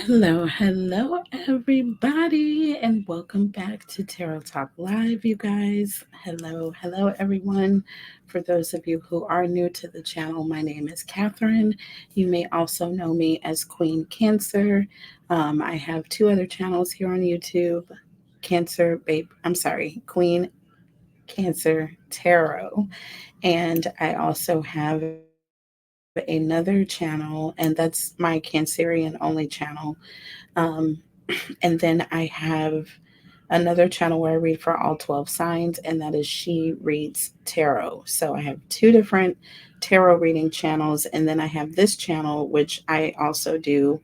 Hello, everybody, and welcome back to Tarot Talk Live, you guys. Hello, everyone. For those of you who are new to the channel, my name is Catherine. You may also know me as Queen Cancer. I have two other channels here on YouTube. Queen Cancer Tarot, and I also have another channel, and that's my Cancerian only channel. Um, and then I have another channel where I read for all 12 signs, and that is She Reads Tarot. So I have two different tarot reading channels, and then I have this channel, which I also do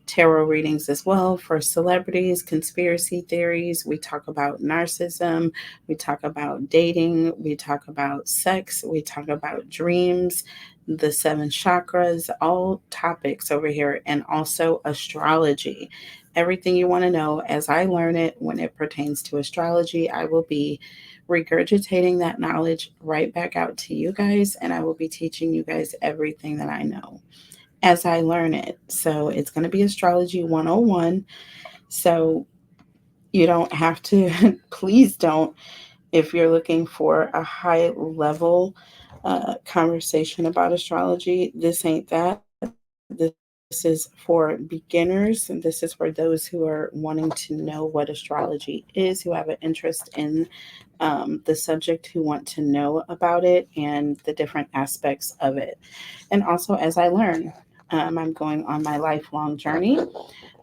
tarot readings as well for celebrities, conspiracy theories. We talk about narcissism, we talk about dating, we talk about sex, we talk about dreams, the seven chakras, all topics over here, and also astrology. Everything you want to know as I learn it when it pertains to astrology, I will be regurgitating that knowledge right back out to you guys, and I will be teaching you guys everything that I know as I learn it. So it's going to be Astrology 101. So you don't have to, please don't, if you're looking for a high level conversation about astrology, this ain't that. This is for beginners, and this is for those who are wanting to know what astrology is, who have an interest in the subject, who want to know about it and the different aspects of it. And also, as I learn, I'm going on my lifelong journey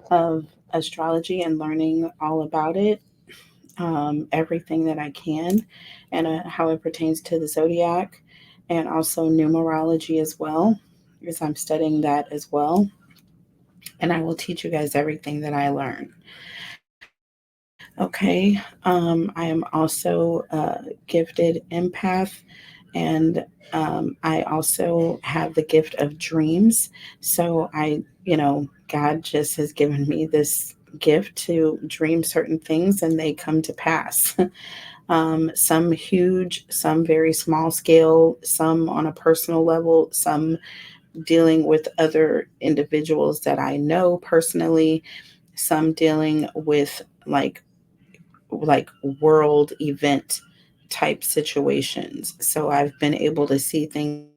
of astrology and learning all about it, everything that I can, and how it pertains to the zodiac and also numerology as well, because I'm studying that as well. And I will teach you guys everything that I learn. Okay. I am also a gifted empath, and I also have the gift of dreams. So God just has given me this gift to dream certain things and they come to pass. Some huge, some very small scale, some on a personal level, some dealing with other individuals that I know personally, some dealing with like world event type situations. So I've been able to see things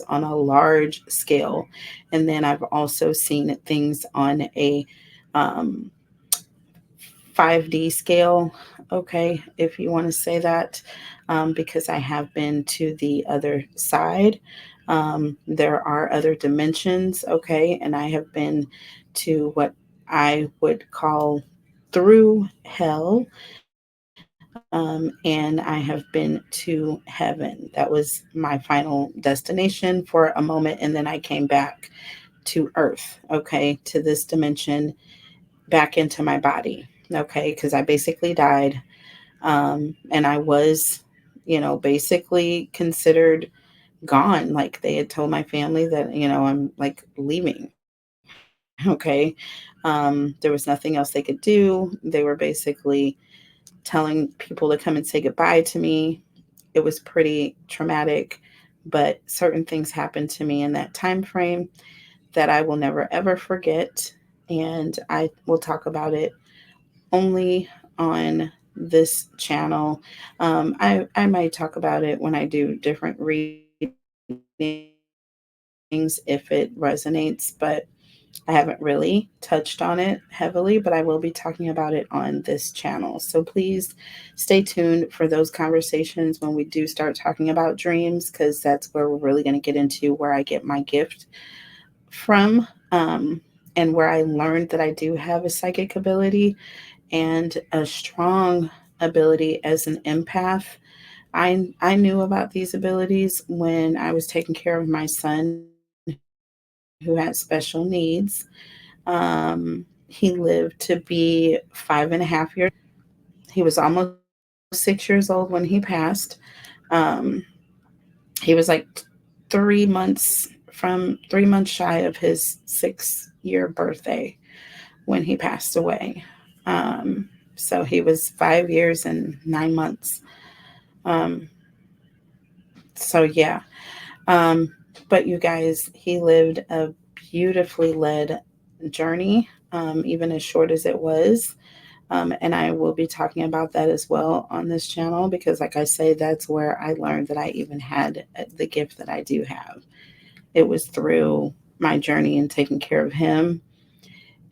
on a large scale. And then I've also seen things on a um, 5D scale, okay, if you want to say that, because I have been to the other side. There are other dimensions, okay, and I have been to what I would call through hell, and I have been to heaven. That was my final destination for a moment, and then I came back to Earth, okay, to this dimension, back into my body, okay, because I basically died, and I was, basically considered gone. Like they had told my family that, I'm like leaving, okay. There was nothing else they could do. They were basically telling people to come and say goodbye to me. It was pretty traumatic, but certain things happened to me in that time frame that I will never ever forget. And I will talk about it only on this channel. I might talk about it when I do different readings if it resonates, but I haven't really touched on it heavily, but I will be talking about it on this channel. So please stay tuned for those conversations when we do start talking about dreams, because that's where we're really going to get into where I get my gift from, and where I learned that I do have a psychic ability and a strong ability as an empath. I knew about these abilities when I was taking care of my son who had special needs. He lived to be 5.5 years old. He was almost 6 years old when he passed. Um, he was like 3 months shy of his 6-year birthday when he passed away. So he was 5 years and 9 months. Um, so yeah. Um, but you guys, he lived a beautifully led journey. even as short as it was. And I will be talking about that as well on this channel because, like I say, that's where I learned that I even had the gift that I do have. It was through my journey in taking care of him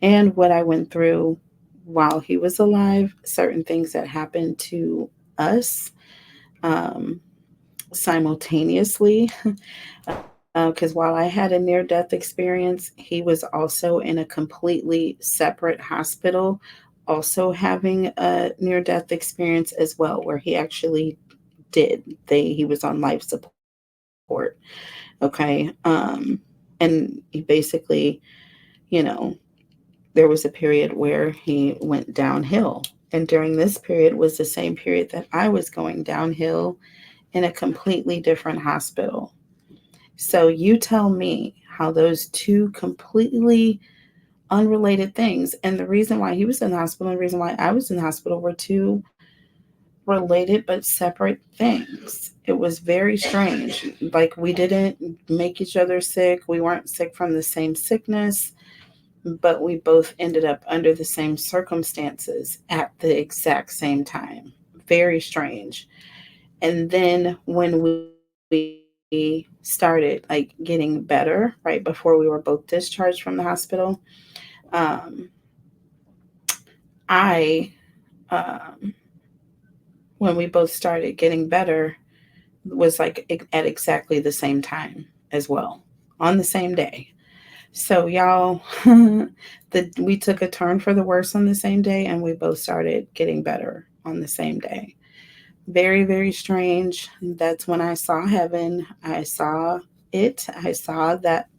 and what I went through while he was alive, certain things that happened to us um, simultaneously. Because while I had a near death experience, he was also in a completely separate hospital, also having a near death experience as well, where he actually he was on life support. Okay. And he basically, you know, there was a period where he went downhill. And during this period was the same period that I was going downhill in a completely different hospital. So you tell me how those two completely unrelated things, and the reason why he was in the hospital and the reason why I was in the hospital were two related but separate things. It was very strange. Like, we didn't make each other sick. We weren't sick from the same sickness, but we both ended up under the same circumstances at the exact same time. Very strange. And then when we started like getting better, right before we were both discharged from the hospital, um, I, um, when we both started getting better, was like at exactly the same time as well, on the same day. So y'all, we took a turn for the worse on the same day, and we both started getting better on the same day. Very, very strange. That's when I saw heaven. I saw it. I saw that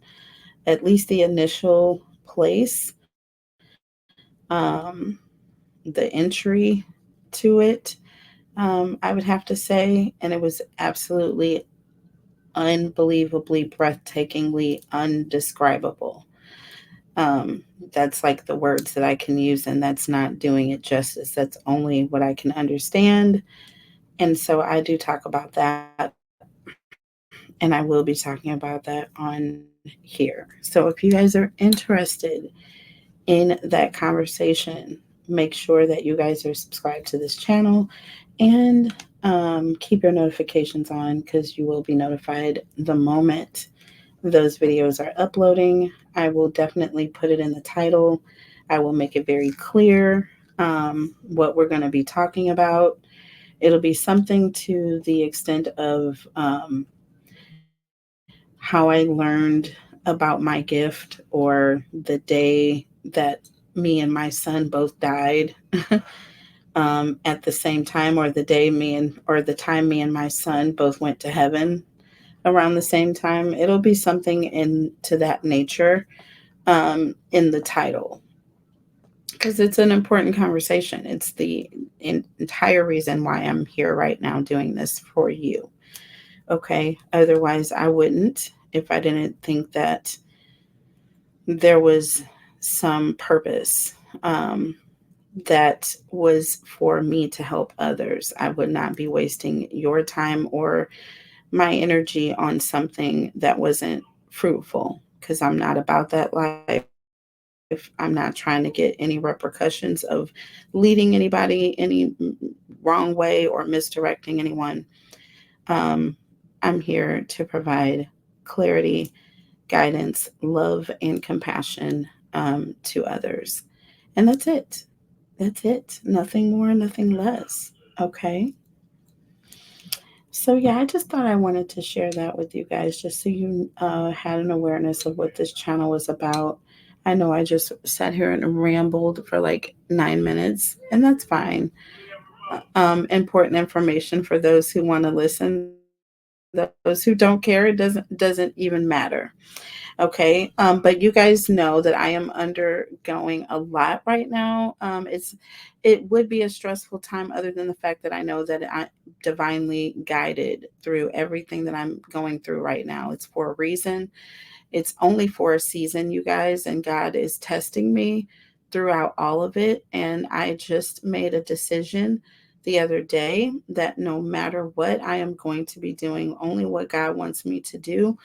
at least the initial place, um, the entry to it, I would have to say. And it was absolutely unbelievably, breathtakingly undescribable. Um, that's like the words that I can use, and that's not doing it justice. That's only what I can understand. And so I do talk about that, and I will be talking about that on here. So if you guys are interested in that conversation, make sure that you guys are subscribed to this channel and keep your notifications on because you will be notified the moment those videos are uploading. I will definitely put it in the title. I will make it very clear what we're going to be talking about. It'll be something to the extent of how I learned about my gift, or the day that me and my son both died at the same time, or the time me and my son both went to heaven around the same time. It'll be something to that nature in the title because it's an important conversation. It's the entire reason why I'm here right now doing this for you. Okay. Otherwise, I wouldn't, if I didn't think that there was some purpose that was for me to help others. I would not be wasting your time or my energy on something that wasn't fruitful, because I'm not about that life. I'm not trying to get any repercussions of leading anybody any wrong way or misdirecting anyone. Um, I'm here to provide clarity, guidance, love, and compassion to others. And that's it. That's it. Nothing more, nothing less. Okay. So, yeah, I just thought I wanted to share that with you guys just so you had an awareness of what this channel was about. I know I just sat here and rambled for like 9 minutes, and that's fine. Important information for those who want to listen. Those who don't care, it doesn't even matter. Okay. But you guys know that I am undergoing a lot right now. It would be a stressful time, other than the fact that I know that I divinely guided through everything that I'm going through right now. It's for a reason. It's only for a season, you guys, and God is testing me throughout all of it. And I just made a decision the other day that no matter what, I am going to be doing only what God wants me to do.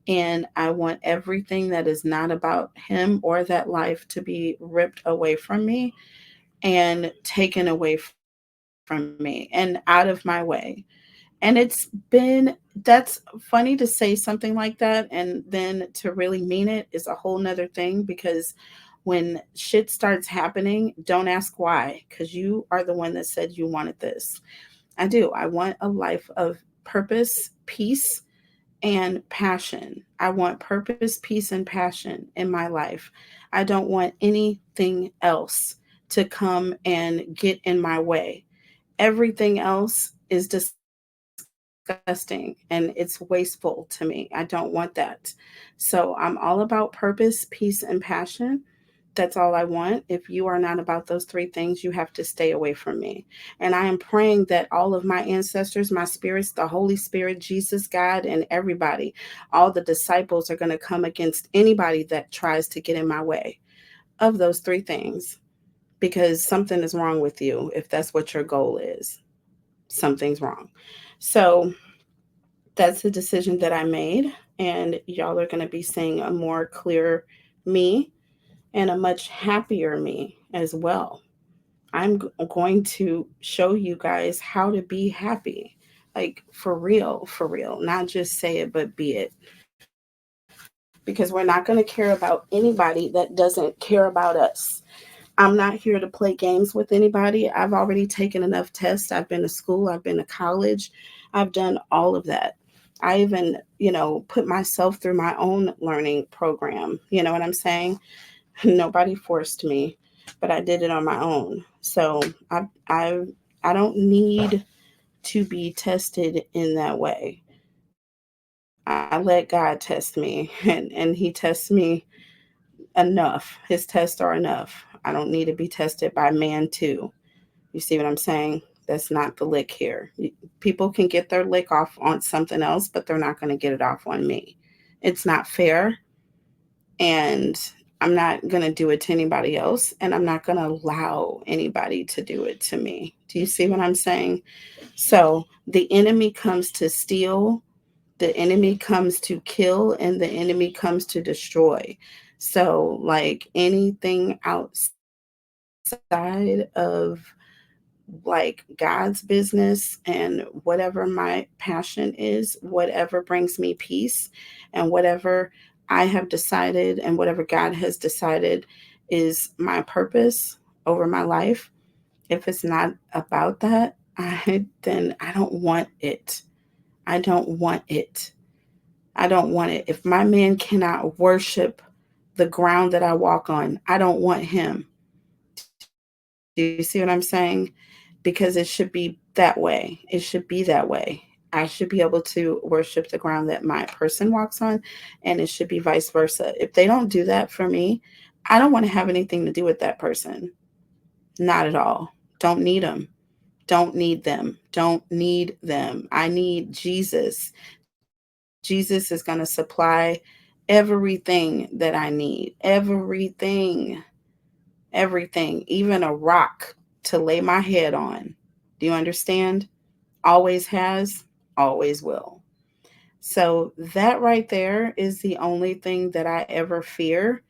And I want everything that is not about Him or that life to be ripped away from me and taken away from me and out of my way. And that's funny to say something like that. And then to really mean it is a whole nother thing, because when shit starts happening, don't ask why, because you are the one that said you wanted this. I do. I want a life of purpose, peace, and passion. I want purpose, peace, and passion in my life. I don't want anything else to come and get in my way. Everything else is disgusting and it's wasteful to me. I don't want that. So I'm all about purpose, peace, and passion. That's all I want. If you are not about those three things, you have to stay away from me. And I am praying that all of my ancestors, my spirits, the Holy Spirit, Jesus, God, and everybody, all the disciples are going to come against anybody that tries to get in my way of those three things, because something is wrong with you if that's what your goal is. Something's wrong. So that's the decision that I made. And y'all are going to be seeing a more clear me and a much happier me as well. I'm going to show you guys how to be happy. Like for real. Not just say it, but be it. Because we're not going to care about anybody that doesn't care about us. I'm not here to play games with anybody. I've already taken enough tests. I've been to school, I've been to college, I've done all of that. I even, put myself through my own learning program. You know what I'm saying? Nobody forced me, but I did it on my own. So I I don't need to be tested in that way. I let God test me, and He tests me enough. His tests are enough. I don't need to be tested by man too. You see what I'm saying? That's not the lick here. People can get their lick off on something else, but they're not going to get it off on me. It's not fair, and I'm not going to do it to anybody else, and I'm not going to allow anybody to do it to me. Do you see what I'm saying? So the enemy comes to steal, the enemy comes to kill, and the enemy comes to destroy. So, like anything outside of like God's business and whatever my passion is, whatever brings me peace, and whatever I have decided and whatever God has decided is my purpose over my life. If it's not about that, I don't want it. I don't want it. I don't want it. If my man cannot worship the ground that I walk on, I don't want him. Do you see what I'm saying? Because it should be that way. It should be that way. I should be able to worship the ground that my person walks on, and it should be vice versa. If they don't do that for me, I don't want to have anything to do with that person. Not at all. Don't need them. Don't need them. Don't need them. I need Jesus. Jesus is going to supply everything that I need. Everything. Everything. Even a rock to lay my head on. Do you understand? Always has, always will. So that right there is the only thing that I ever fear,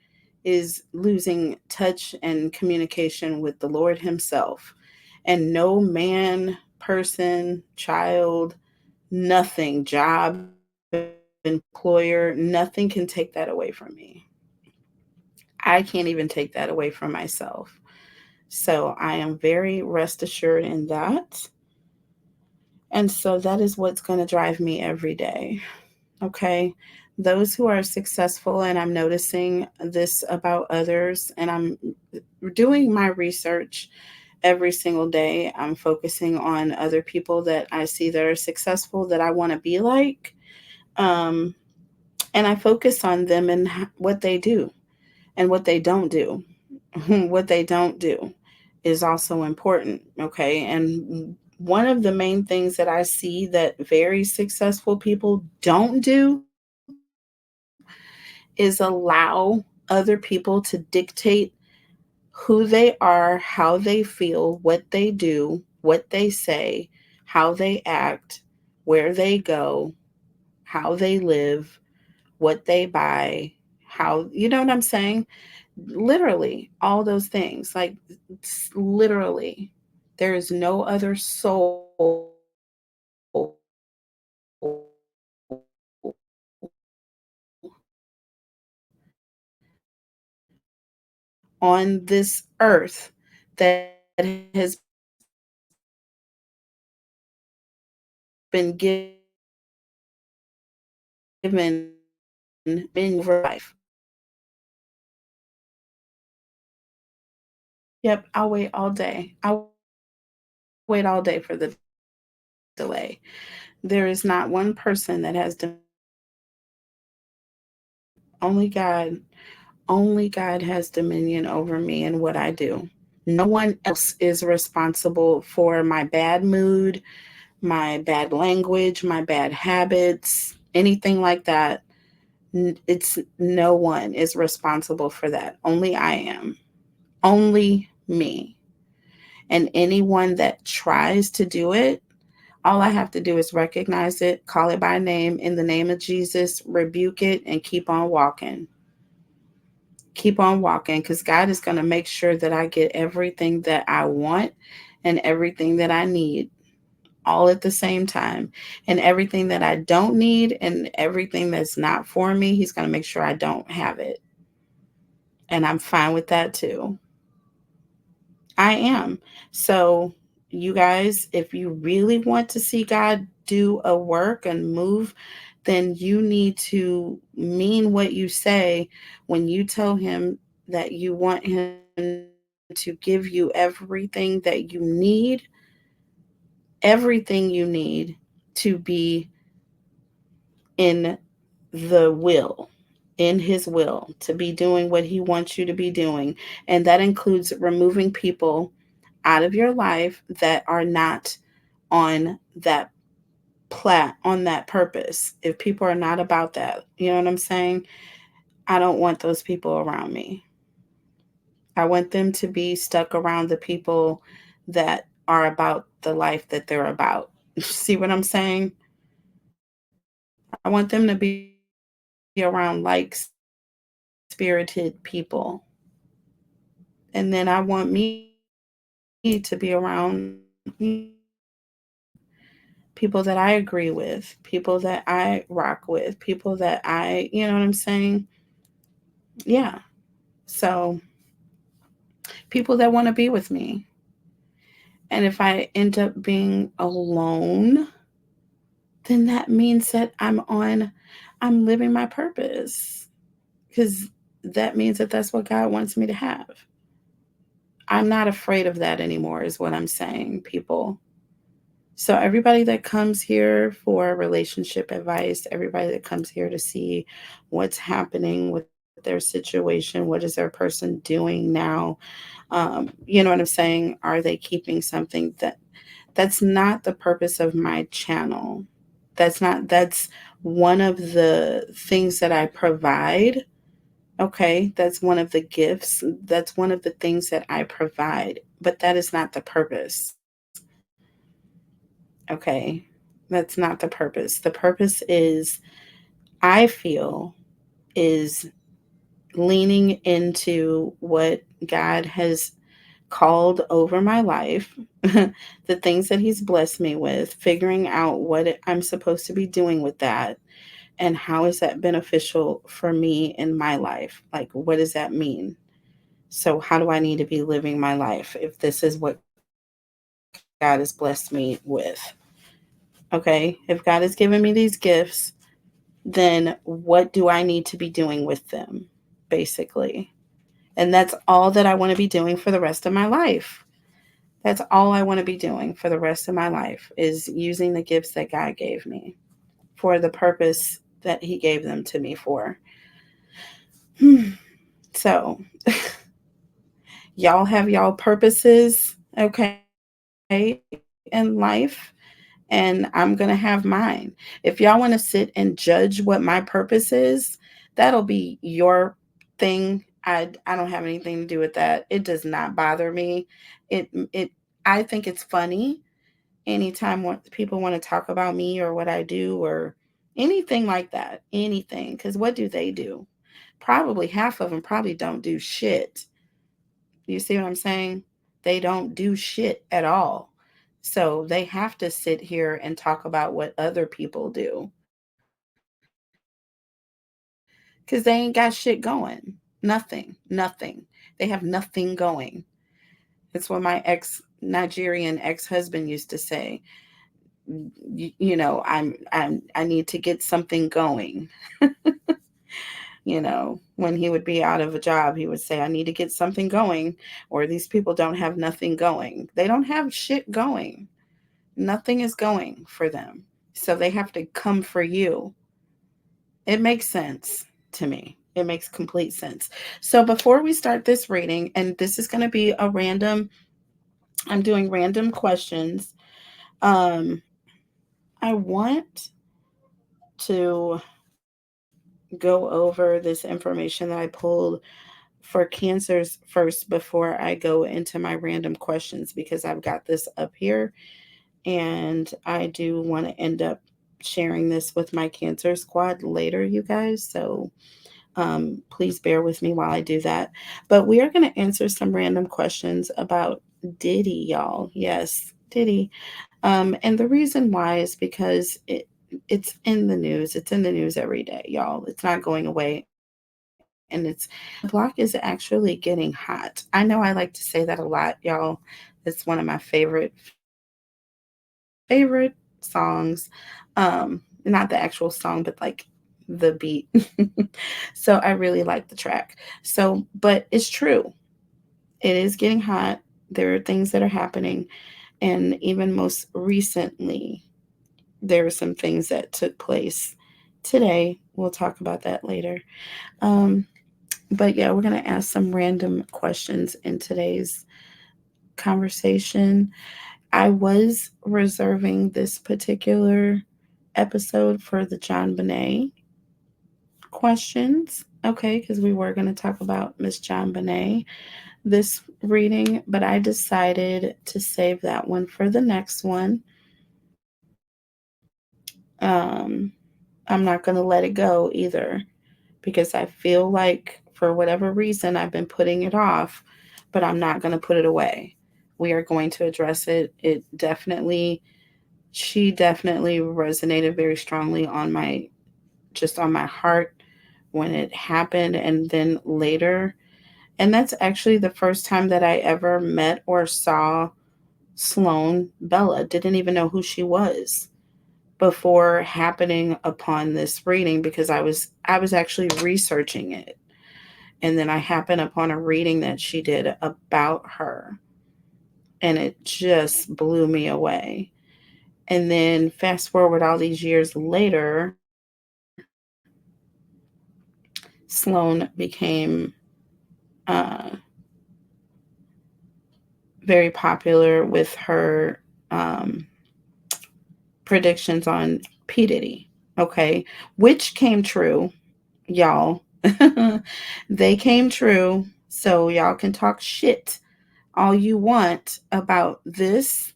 is losing touch and communication with the Lord Himself. And no man, person, child, nothing, job, employer, nothing can take that away from me. I can't even take that away from myself. So I am very rest assured in that. And so that is what's going to drive me every day. Okay. Those who are successful, and I'm noticing this about others, and I'm doing my research every single day. I'm focusing on other people that I see that are successful that I want to be like. Um, and I focus on them and what they do and what they don't do. What they don't do is also important. Okay. And one of the main things that I see that very successful people don't do is allow other people to dictate who they are, how they feel, what they do, what they say, how they act, where they go, how they live, what they buy, how, you know what I'm saying? Literally, all those things. Like, literally, there is no other soul on this earth that has been given in life. Yep, I'll wait all day. I'll wait all day for the delay. There is not one person that has only God, only God has dominion over me and what I do. No one else is responsible for my bad mood, my bad language, my bad habits, anything like that. It's no one is responsible for that. Only I am. Only me. And anyone that tries to do it, all I have to do is recognize it, call it by name in the name of Jesus, rebuke it, and keep on walking. Keep on walking, because God is going to make sure that I get everything that I want and everything that I need all at the same time. And everything that I don't need and everything that's not for me, He's going to make sure I don't have it. And I'm fine with that too. I am. So, you guys, if you really want to see God do a work and move, then you need to mean what you say when you tell Him that you want Him to give you everything you need to be in the will, in His will, to be doing what He wants you to be doing. And that includes removing people out of your life that are not on that on that purpose. If people are not about that, you know what I'm saying? I don't want those people around me. I want them to be stuck around the people that are about the life that they're about. See what I'm saying? I want them to be around like spirited people. And then I want me to be around people that I agree with, people that I rock with, people that you know what I'm saying? Yeah. So, people that want to be with me. And if I end up being alone, then that means that I'm living my purpose, because that means that that's what God wants me to have. I'm not afraid of that anymore, is what I'm saying, people. So, everybody that comes here for relationship advice, everybody that comes here to see what's happening with their situation, what is their person doing now? You know what I'm saying? Are they keeping something that's not the purpose of my channel? That's one of the things that I provide. Okay, that's one of the gifts. That's one of the things that I provide, but that is not the purpose. Okay, that's not the purpose. The purpose is, I feel, is leaning into what God has called over my life, the things that He's blessed me with, figuring out what I'm supposed to be doing with that, and how is that beneficial for me in my life? Like, what does that mean? So, how do I need to be living my life if this is what God has blessed me with? Okay, if God has given me these gifts, then what do I need to be doing with them, basically? And that's all that I want to be doing for the rest of my life. That's all I want to be doing for the rest of my life, is using the gifts that God gave me for the purpose that He gave them to me for. So, y'all have y'all purposes, okay, in life, and I'm going to have mine. If y'all want to sit and judge what my purpose is, that'll be your thing. I don't have anything to do with that. It does not bother me. It I think it's funny anytime people want to talk about me or what I do or anything like that. Anything. Because what do they do? Probably half of them probably don't do shit. You see what I'm saying? They don't do shit at all. So they have to sit here and talk about what other people do because they ain't got shit going. Nothing, nothing. They have nothing going. It's what my Nigerian ex-husband used to say. You know, I need to get something going. You know, when he would be out of a job, he would say, I need to get something going, or these people don't have nothing going. They don't have shit going. Nothing is going for them. So they have to come for you. It makes sense to me. It makes complete sense. So before we start this reading, and this is going to be a random, I'm doing random questions. I want to go over this information that I pulled for cancers first before I go into my random questions because I've got this up here and I do want to end up sharing this with my cancer squad later, you guys. So please bear with me while I do that. But we are going to answer some random questions about Diddy, y'all. Yes, Diddy. And the reason why is because it's in the news. It's in the news every day, y'all. It's not going away. And the block is actually getting hot. I know I like to say that a lot, y'all. It's one of my favorite songs. Not the actual song, but like the beat. So I really like the track. So, but it's true. It is getting hot. There are things that are happening. And even most recently, there are some things that took place today. We'll talk about that later. But yeah, we're going to ask some random questions in today's conversation. I was reserving this particular episode for the John Bonet questions, okay, because we were going to talk about Miss John Bonet this reading, but I decided to save that one for the next one. I'm not going to let it go either because I feel like for whatever reason I've been putting it off, but I'm not going to put it away. We are going to address it. She definitely resonated very strongly on my heart when it happened and then later. And that's actually the first time that I ever met or saw Sloan Bella. Didn't even know who she was before happening upon this reading because I was actually researching it. And then I happened upon a reading that she did about her. And it just blew me away. And then fast forward all these years later, Sloan became very popular with her predictions on P. Diddy. Okay. Which came true, y'all. They came true. So y'all can talk shit all you want about this,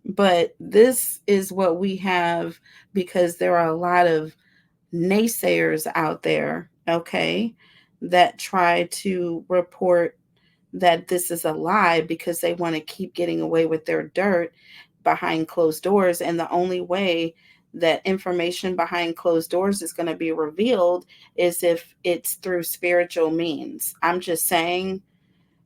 but this is what we have because there are a lot of naysayers out there, okay, that try to report that this is a lie because they want to keep getting away with their dirt behind closed doors. And the only way that information behind closed doors is going to be revealed is if it's through spiritual means. I'm just saying,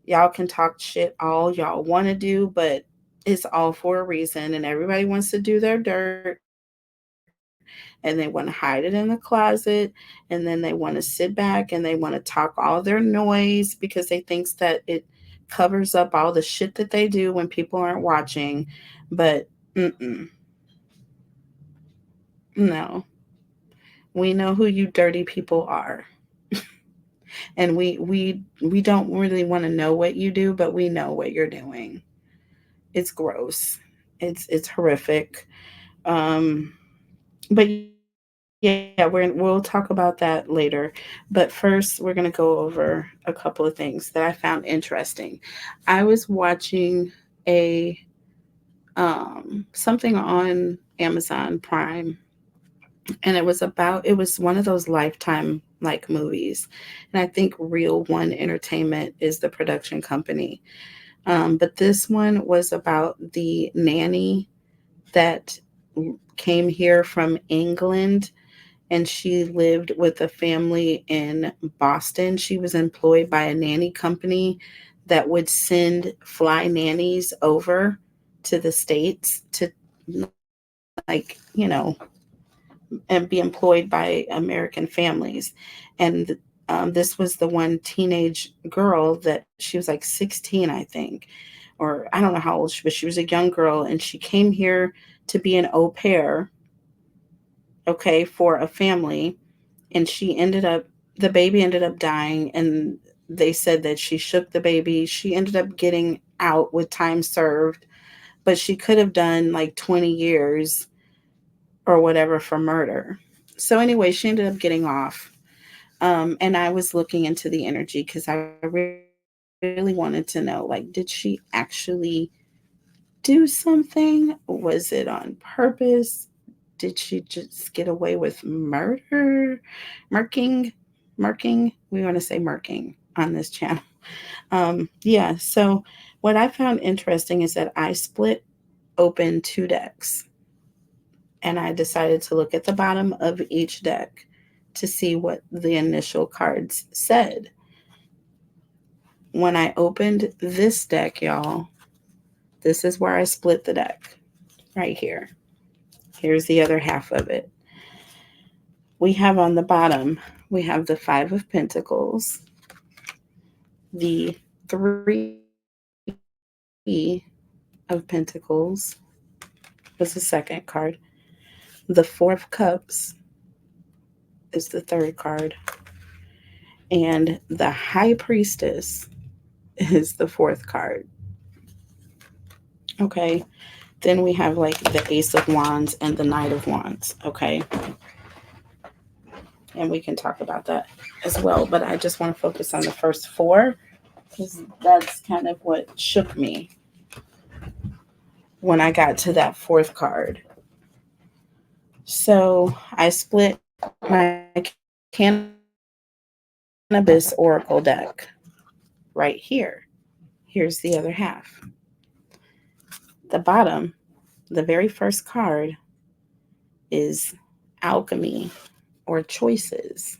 y'all can talk shit all y'all want to do, but it's all for a reason. And everybody wants to do their dirt and they want to hide it in the closet. And then they want to sit back and they want to talk all their noise because they think that it covers up all the shit that they do when people aren't watching. But no, we know who you dirty people are. And we don't really want to know what you do, but we know what you're doing. It's gross. It's horrific. But yeah, we'll talk about that later. But first, we're going to go over a couple of things that I found interesting. I was watching a something on Amazon Prime, and it was one of those Lifetime like movies, and I think Real One Entertainment is the production company. But this one was about the nanny that came here from England, and she lived with a family in Boston. She was employed by a nanny company that would send fly nannies over to the States to, like, and be employed by American families. And this was the one teenage girl that she was like 16, I think, or I don't know how old she was. She was a young girl, and she came here to be an au pair, okay, for a family. And the baby ended up dying. And they said that she shook the baby. She ended up getting out with time served, but she could have done like 20 years or whatever for murder. So anyway, she ended up getting off. And I was looking into the energy because I really wanted to know, like, did she actually do something? Was it on purpose? Did she just get away with murder? Murking? Murking? We want to say murking on this channel. Yeah, so what I found interesting is that I split open 2 decks, and I decided to look at the bottom of each deck to see what the initial cards said. When I opened this deck, y'all, this is where I split the deck, right here. Here's the other half of it. We have on the bottom, we have the 5 of Pentacles, the 3 of Pentacles was the second card, the 4 of Cups is the third card, and the High Priestess is the fourth card. Okay, then we have like the Ace of Wands and the Knight of Wands. Okay, and we can talk about that as well, but I just want to focus on the first 4 because that's kind of what shook me when I got to that 4th card. So I split my cannabis oracle deck right here. Here's the other half. The bottom, the very first card, is alchemy or choices,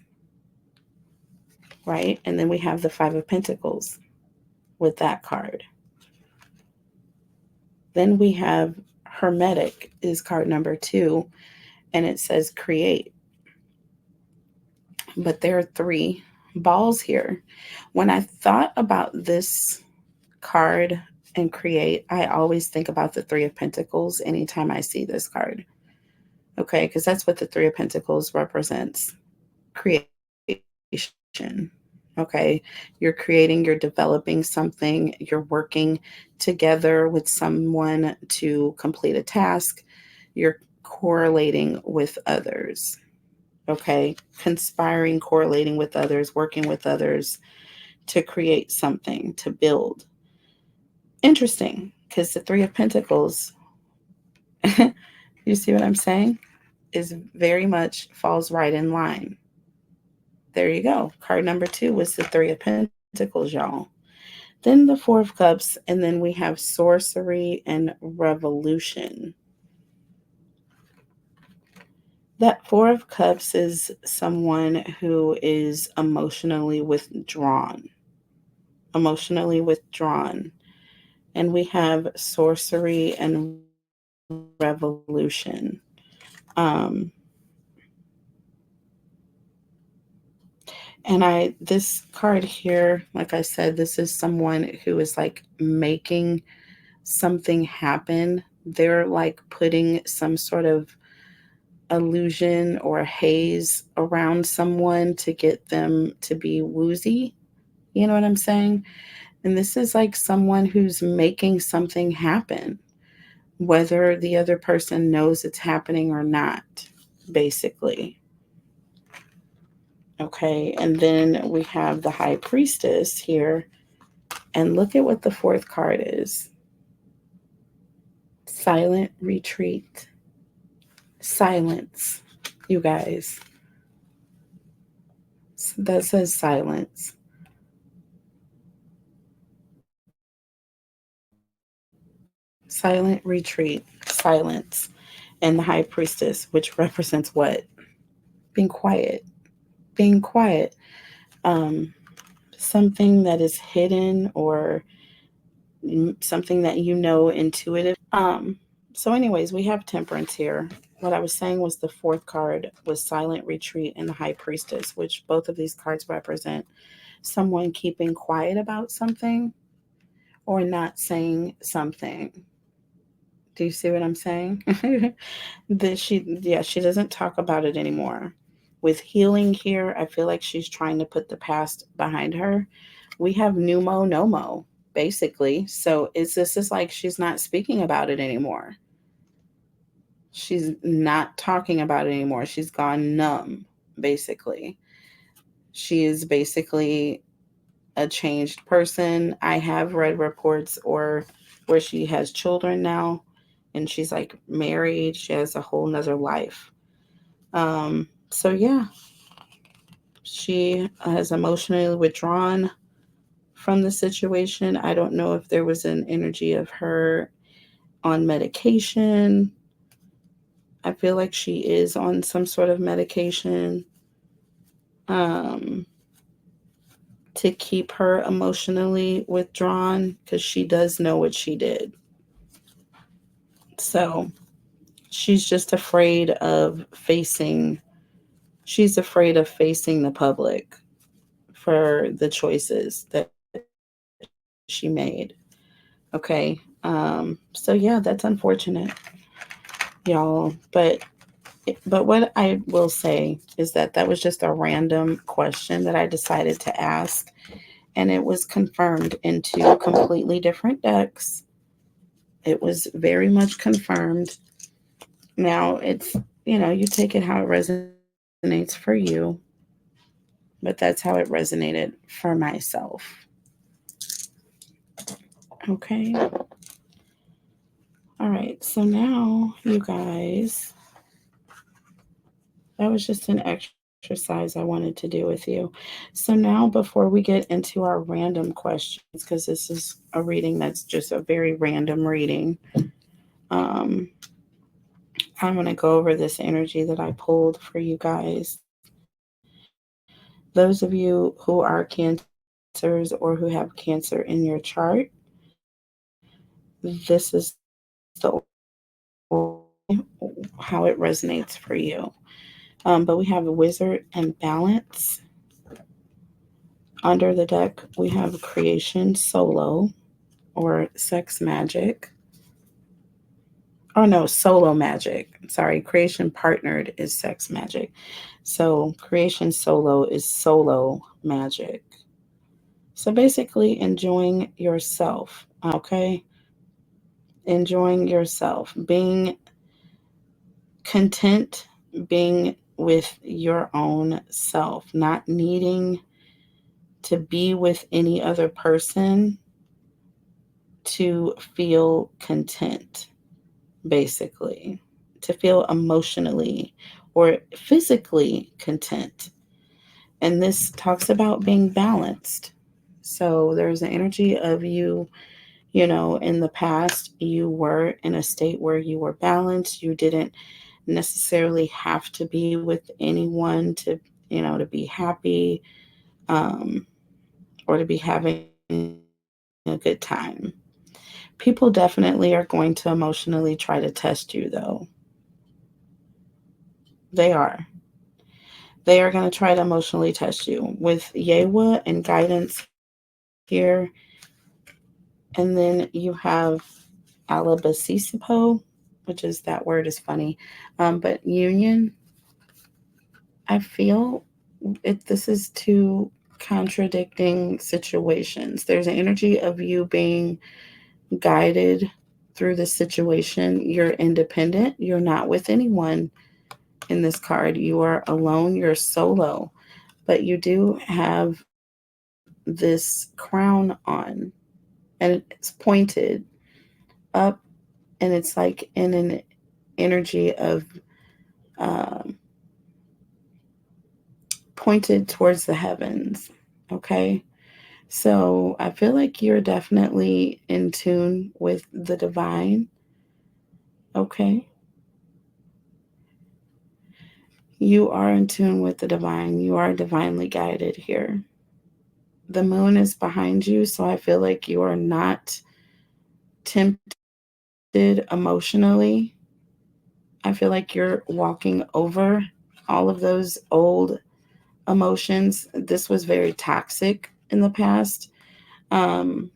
right? And then we have the 5 of Pentacles with that card. Then we have hermetic is card number 2, and it says create. But there are 3 balls here. When I thought about this card and create, I always think about the 3 of Pentacles anytime I see this card. Okay, because that's what the 3 of Pentacles represents. Creation. Okay, you're creating, you're developing something, you're working together with someone to complete a task, you're correlating with others. Okay, conspiring, correlating with others, working with others to create something, to build. Interesting, because the 3 of Pentacles, you see what I'm saying, is very much falls right in line. There you go. Card number 2 was the 3 of Pentacles, y'all. Then the 4 of Cups, and then we have sorcery and revolution. That 4 of Cups is someone who is emotionally withdrawn. Emotionally withdrawn. And we have sorcery and revolution. And this card here, like I said, this is someone who is like making something happen. They're like putting some sort of illusion or haze around someone to get them to be woozy. You know what I'm saying? And this is like someone who's making something happen, whether the other person knows it's happening or not, basically. Okay, and then we have the High Priestess here. And look at what the 4th card is. Silent retreat. Silence, you guys. That says silence. Silent retreat. Silence. And the high priestess, which represents what? Being quiet. Being quiet. Um, Something that is hidden or something that you know intuitive. So anyways, we have temperance here. What I was saying was the fourth card was silent retreat and the high priestess, which both of these cards represent someone keeping quiet about something or not saying something. Do you see what I'm saying? That she doesn't talk about it anymore. With healing here, I feel like she's trying to put the past behind her. We have pneumo nomo, basically. So it's this is like she's not speaking about it anymore. She's not talking about it anymore. She's gone numb, basically. She is basically a changed person. I have read reports or where she has children now and she's like married. She has a whole nother life. So yeah, she has emotionally withdrawn from the situation. I don't know if there was an energy of her on medication. I feel like she is on some sort of medication um, to keep her emotionally withdrawn because she does know what she did. So she's just afraid of she's afraid of facing the public for the choices that she made. Okay. So yeah, that's unfortunate, y'all. But what I will say is that that was just a random question that I decided to ask, and it was confirmed in two completely different decks. It was very much confirmed. Now it's, you take it how it resonates for you, but that's how it resonated for myself. Okay. All right. So now, you guys, that was just an exercise I wanted to do with you. So now, before we get into our random questions, because this is a reading that's just a very random reading, um, I'm going to go over this energy that I pulled for you guys. Those of you who are Cancers or who have Cancer in your chart, this is the how it resonates for you. But we have a Wizard and Balance. Under the deck, we have Creation Solo or Sex Magic. Oh no, Solo Magic. Sorry, Creation Partnered is Sex Magic. So Creation Solo is Solo Magic. So basically, enjoying yourself, okay? Enjoying yourself, being content, being with your own self, not needing to be with any other person to feel content, basically, to feel emotionally or physically content. And this talks about being balanced. So there's an energy of you, in the past, you were in a state where you were balanced. You didn't necessarily have to be with anyone to be happy, um, or to be having a good time. People definitely are going to emotionally try to test you, though. They are. They are going to try to emotionally test you with Yewa and guidance here. And then you have Alabasipo, which is that word is funny. But union, I feel this is two contradicting situations. There's an energy of you being guided through the situation. You're independent. You're not with anyone in this card. You are alone. You're solo. But you do have this crown on, and it's pointed up and it's like in an energy of um, pointed towards the heavens. Okay. So I feel like you're definitely in tune with the divine. Okay. You are in tune with the divine. You are divinely guided here. The moon is behind you. So I feel like you are not tempted emotionally. I feel like you're walking over all of those old emotions. This was very toxic in the past, um,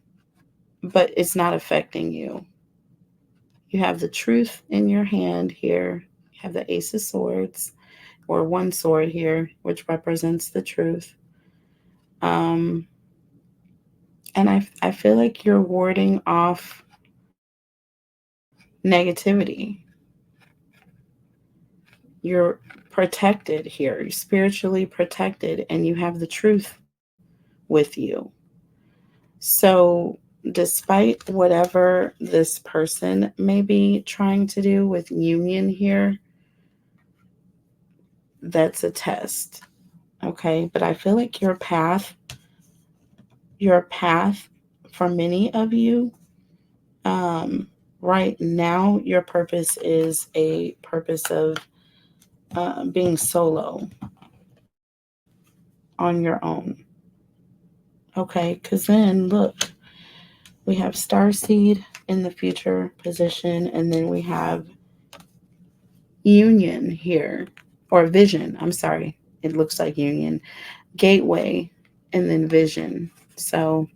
but it's not affecting you. You have the truth in your hand here. You have the Ace of Swords, or one sword here, which represents the truth. Um, and I feel like you're warding off negativity. You're protected here. You're spiritually protected, and you have the truth with you. So, despite whatever this person may be trying to do with union here, that's a test. Okay. But I feel like your path for many of you, um, right now, your purpose is a purpose of being solo on your own. Okay. Because then, look, we have Starseed in the future position, and then we have union here, or vision. I'm sorry. It looks like union, gateway, and then vision. So,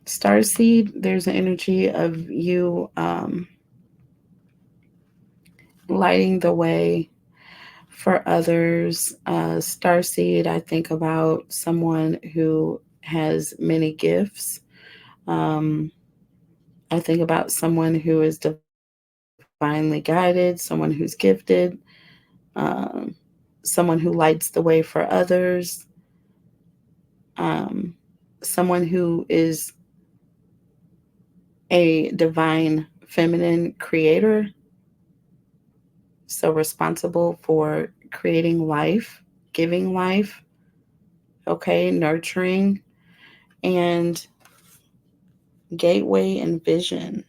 Starseed, there's an energy of you lighting the way for others. Starseed, I think about someone who has many gifts. Um, I think about someone who is divinely guided, someone who's gifted, um, someone who lights the way for others, um, someone who is a divine feminine creator, so responsible for creating life, giving life, okay, nurturing, and gateway and vision.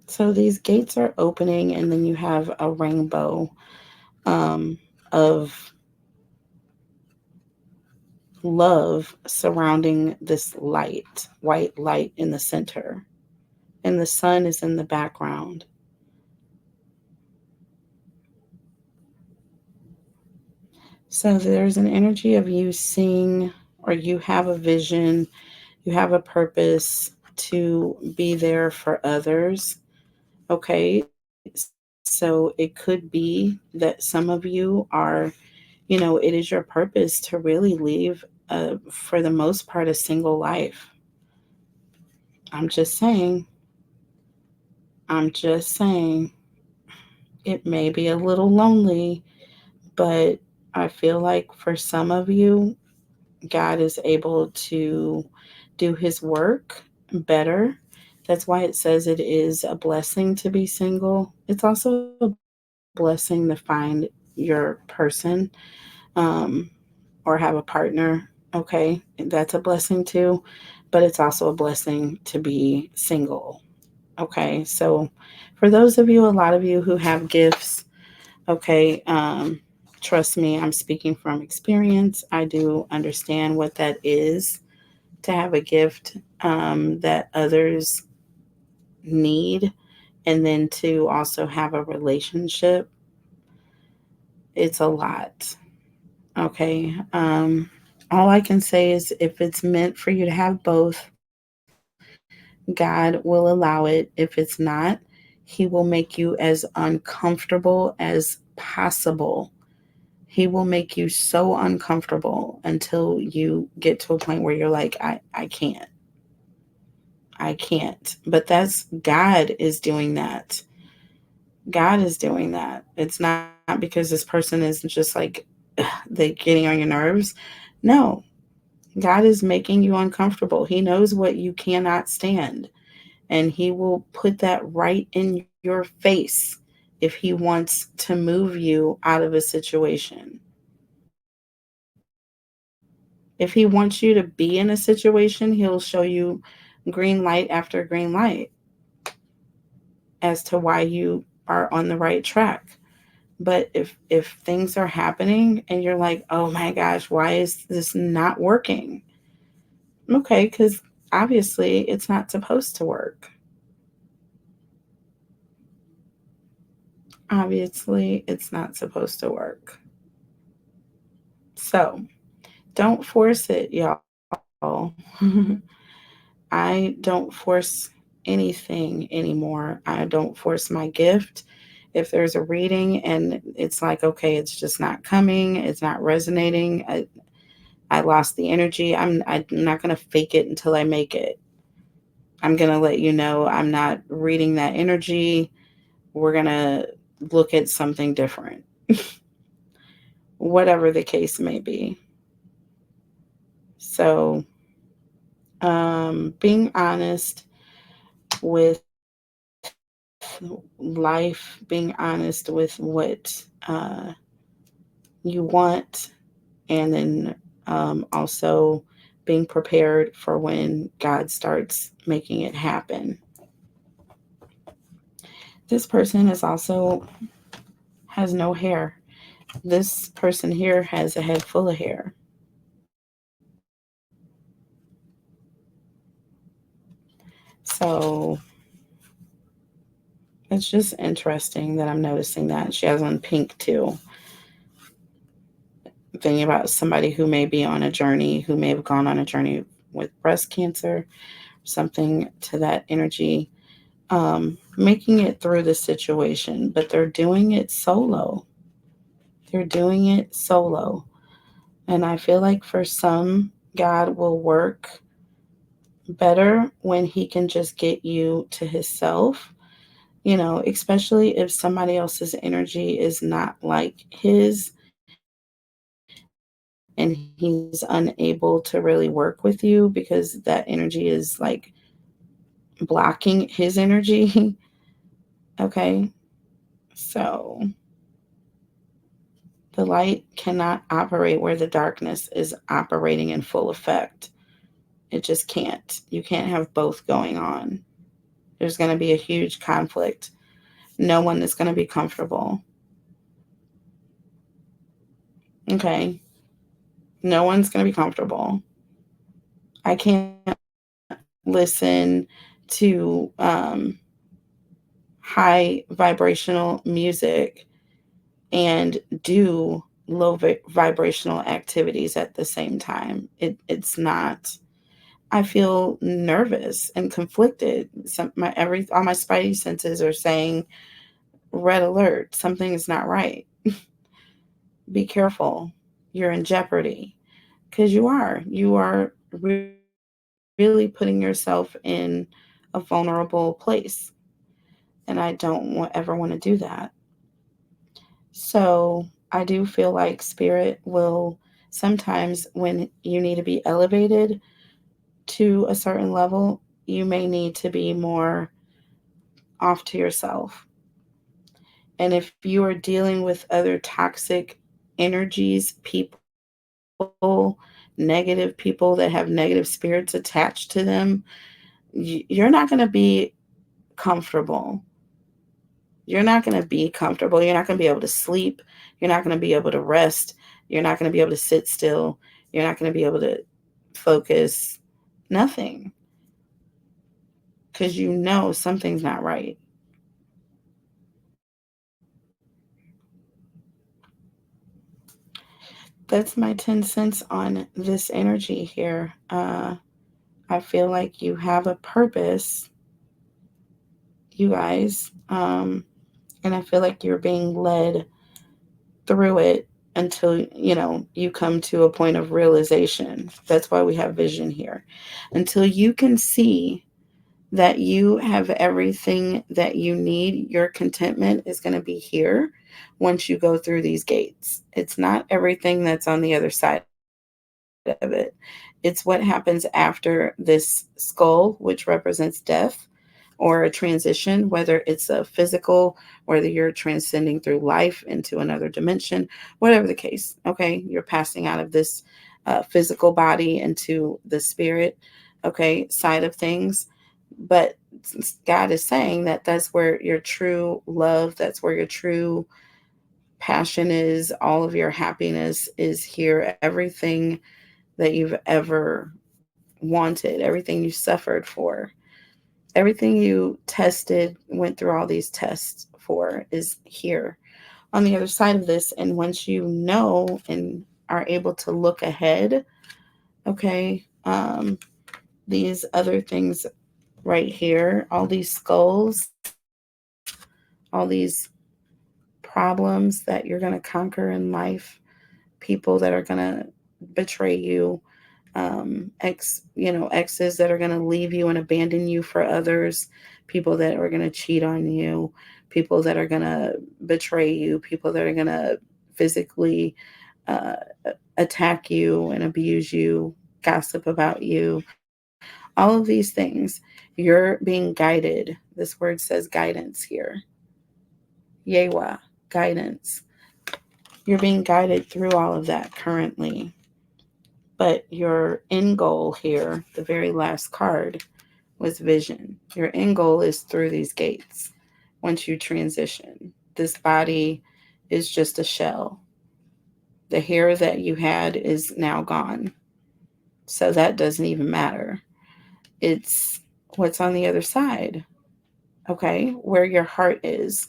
So these gates are opening, and then you have a rainbow of love surrounding this light, white light in the center, and the sun is in the background. So there's an energy of you seeing, or you have a vision, you have a purpose to be there for others. Okay. So it could be that some of you are, it is your purpose to really leave, for the most part, a single life. I'm just saying, I'm just saying, it may be a little lonely, but I feel like for some of you, God is able to do his work better. That's why it says it is a blessing to be single. It's also a blessing to find your person, um, or have a partner. Okay, that's a blessing too, but it's also a blessing to be single. Okay, so for those of you, a lot of you who have gifts, okay, trust me, I'm speaking from experience. I do understand what that is to have a gift that others need, and then to also have a relationship. It's a lot. Okay. All I can say is if it's meant for you to have both, God will allow it. If it's not, He will make you as uncomfortable as possible. He will make you so uncomfortable until you get to a point where you're like, I can't. I can't. But that's God is doing that. God is doing that. It's not because this person is just like, they getting on your nerves. No, God is making you uncomfortable. He knows what you cannot stand, and He will put that right in your face if He wants to move you out of a situation. If He wants you to be in a situation, He'll show you green light after green light as to why you are on the right track. But if things are happening and you're like, oh my gosh, why is this not working? Okay, because obviously it's not supposed to work. Obviously, it's not supposed to work. So don't force it, y'all. I don't force anything anymore. I don't force my gift. If there's a reading and it's like, okay, it's just not coming, it's not resonating, I lost the energy, I'm not going to fake it until I make it. I'm going to let you know I'm not reading that energy. We're going to look at something different, whatever the case may be. So, being honest with life, being honest with what you want, and then also being prepared for when God starts making it happen. This person is also has no hair. This person here has a head full of hair. So it's just interesting that I'm noticing that. She has on pink too. Thinking about somebody who may be on a journey, who may have gone on a journey with breast cancer, something to that energy, making it through the situation, but they're doing it solo. They're doing it solo. And I feel like for some, God will work better when He can just get you to Himself, especially if somebody else's energy is not like His and He's unable to really work with you because that energy is like blocking His energy. Okay. So the light cannot operate where the darkness is operating in full effect. It just can't. You can't have both going on. There's going to be a huge conflict. No one is going to be comfortable. Okay. No one's going to be comfortable. I can't listen to high vibrational music and do low vibrational activities at the same time. It's not. I feel nervous and conflicted. All my spidey senses are saying red alert. Something is not right. Be careful. You're in jeopardy because you are. You are really putting yourself in a vulnerable place, and I don't ever want to do that. So I do feel like spirit will sometimes, when you need to be elevated to a certain level, you may need to be more off to yourself. And if you are dealing with other toxic energies, negative people that have negative spirits attached to them, you're not going to be comfortable. You're not going to be comfortable. You're not going to be able to sleep. You're not going to be able to rest. You're not going to be able to sit still. You're not going to be able to focus. Nothing. Because you know something's not right. That's my 10 cents on this energy here. I feel like you have a purpose, you guys. And I feel like you're being led through it until, you come to a point of realization. That's why we have vision here. Until you can see that you have everything that you need, your contentment is going to be here once you go through these gates. It's not everything that's on the other side of it. It's what happens after this skull, which represents death or a transition, whether it's a physical, whether you're transcending through life into another dimension, whatever the case. Okay, you're passing out of this physical body into the spirit, okay, side of things. But God is saying that that's where your true love, that's where your true passion is, all of your happiness is here. Everything that you've ever wanted, everything you suffered for, everything you tested, went through all these tests for, is here on the other side of this. And once you know and are able to look ahead, okay, these other things right here, all these skulls, all these problems that you're going to conquer in life, people that are going to betray you, exes that are going to leave you and abandon you for others, people that are going to cheat on you, people that are going to betray you, people that are going to physically uh, attack you and abuse you, gossip about you, all of these things. You're being guided. This word says guidance here. Yewa, guidance. You're being guided through all of that currently. But your end goal here, the very last card, was vision. Your end goal is through these gates. Once you transition, this body is just a shell. The hair that you had is now gone. So that doesn't even matter. It's what's on the other side. Okay, where your heart is.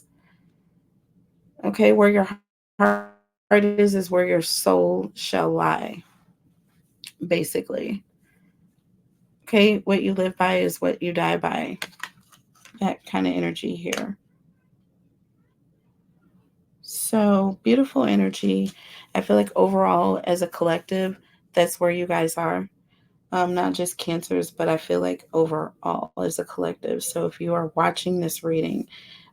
Okay, where your heart is where your soul shall lie, basically. Okay, what you live by is what you die by. That kind of energy here. So beautiful energy. I feel like overall, as a collective, that's where you guys are. Not just cancers, but I feel like overall as a collective. So if you are watching this reading,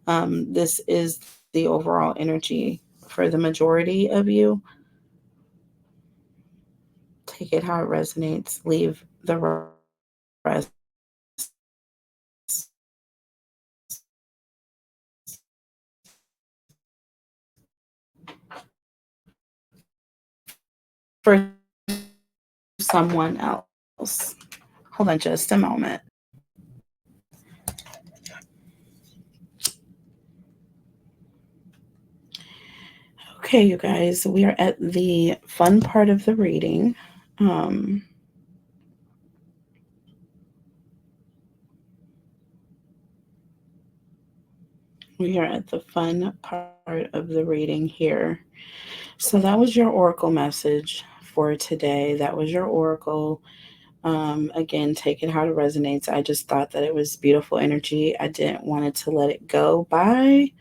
this is the overall energy for the majority of you. Take it how it resonates. Leave the rest. For someone else. Hold on just a moment. Okay, you guys, we are at the fun part of the reading. Um, we are at the fun part of the reading here. So that was your oracle message for today. That was your oracle. Again, take it how it resonates. I just thought that it was beautiful energy. I didn't want it to let it go by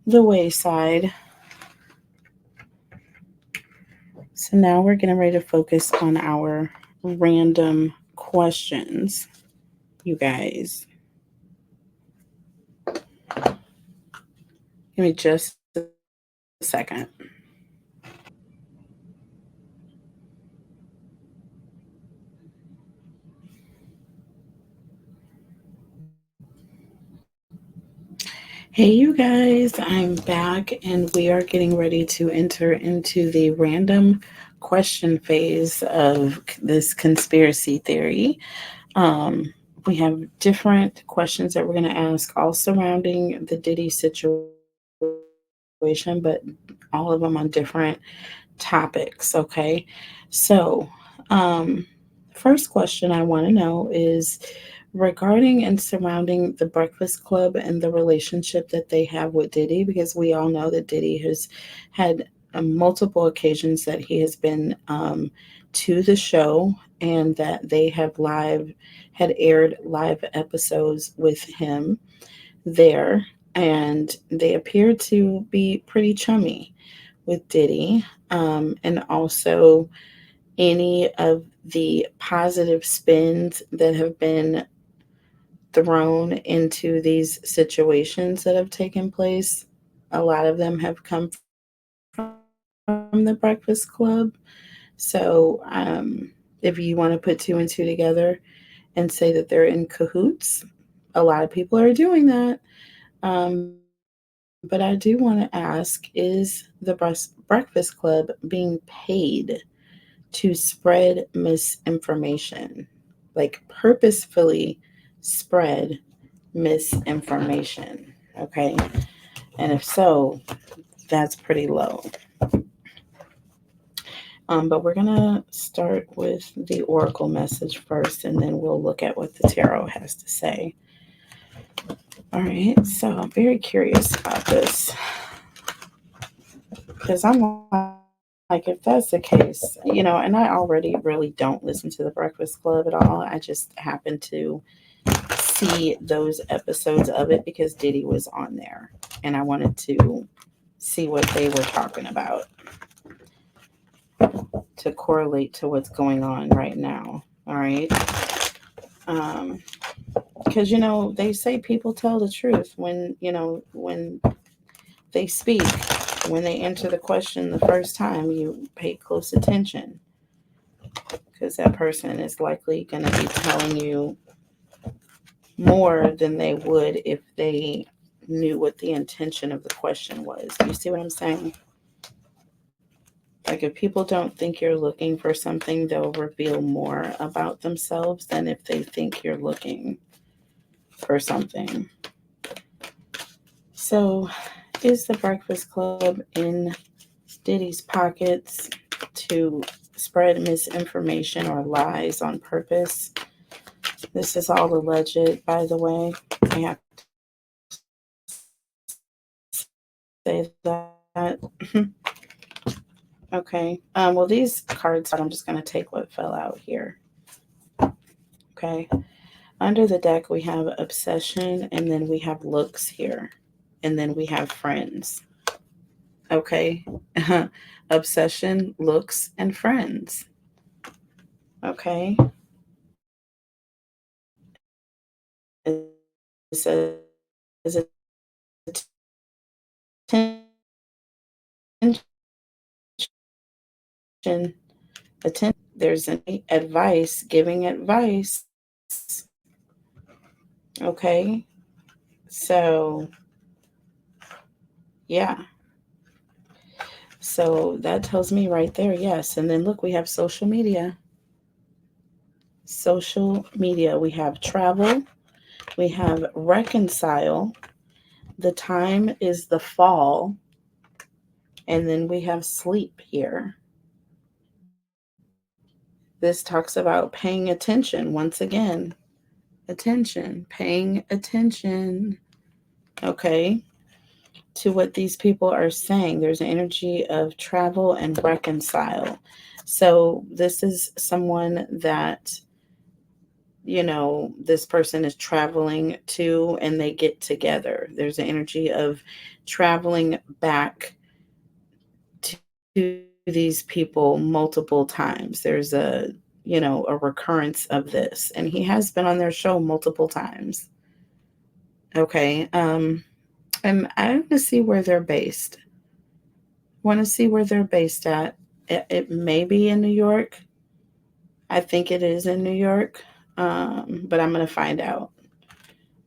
the wayside. So now we're getting ready to focus on our random questions, you guys. Give me just a second. Hey, you guys, I'm back and we are getting ready to enter into the random question phase of this conspiracy theory. We have different questions that we're going to ask, all surrounding the Diddy situation, but all of them on different topics. Okay. So, first question I want to know is regarding and surrounding the Breakfast Club and the relationship that they have with Diddy, because we all know that Diddy has had multiple occasions that he has been to the show and that they have had aired live episodes with him there, and they appear to be pretty chummy with Diddy, and also any of the positive spins that have been thrown into these situations that have taken place. A lot of them have come from the Breakfast Club. So If you want to put two and two together and say that they're in cahoots, a lot of people are doing that. But I do want to ask, is the Breakfast Club being paid to spread misinformation? Like purposefully spread misinformation. Okay. And if so, that's pretty low. But we're going to start with the oracle message first, and then we'll look at what the tarot has to say. All right. So I'm very curious about this because I'm like, if that's the case, and I already really don't listen to the Breakfast Club at all. I just happened to see those episodes of it because Diddy was on there, and I wanted to see what they were talking about to correlate to what's going on right now. All right. Because, they say people tell the truth when they speak, when they answer the question the first time, you pay close attention because that person is likely going to be telling you more than they would if they knew what the intention of the question was. You see what I'm saying? Like if people don't think you're looking for something, they'll reveal more about themselves than if they think you're looking for something. So, is the Breakfast Club in Diddy's pockets to spread misinformation or lies on purpose? This is all alleged, by the way. I have to say that. Okay. Well, these cards, I'm just going to take what fell out here. Okay. Under the deck, we have obsession, and then we have looks here, and then we have friends. Okay. Obsession, looks, and friends. Okay. It says attention, attention. There's an advice, giving advice. Okay. So, yeah. So that tells me right there, yes. And then look, we have social media. Social media. We have travel. We have reconcile. The time is the fall. And then we have sleep here. This talks about paying attention once again. Attention, paying attention. Okay. To what these people are saying. There's an energy of travel and reconcile. So this is someone that, this person is traveling to and they get together. There's an energy of traveling back to these people multiple times. There's a recurrence of this. And he has been on their show multiple times. Okay. And I want to see where they're based. Want to see where they're based at. It may be in New York. I think it is in New York, but I'm going to find out.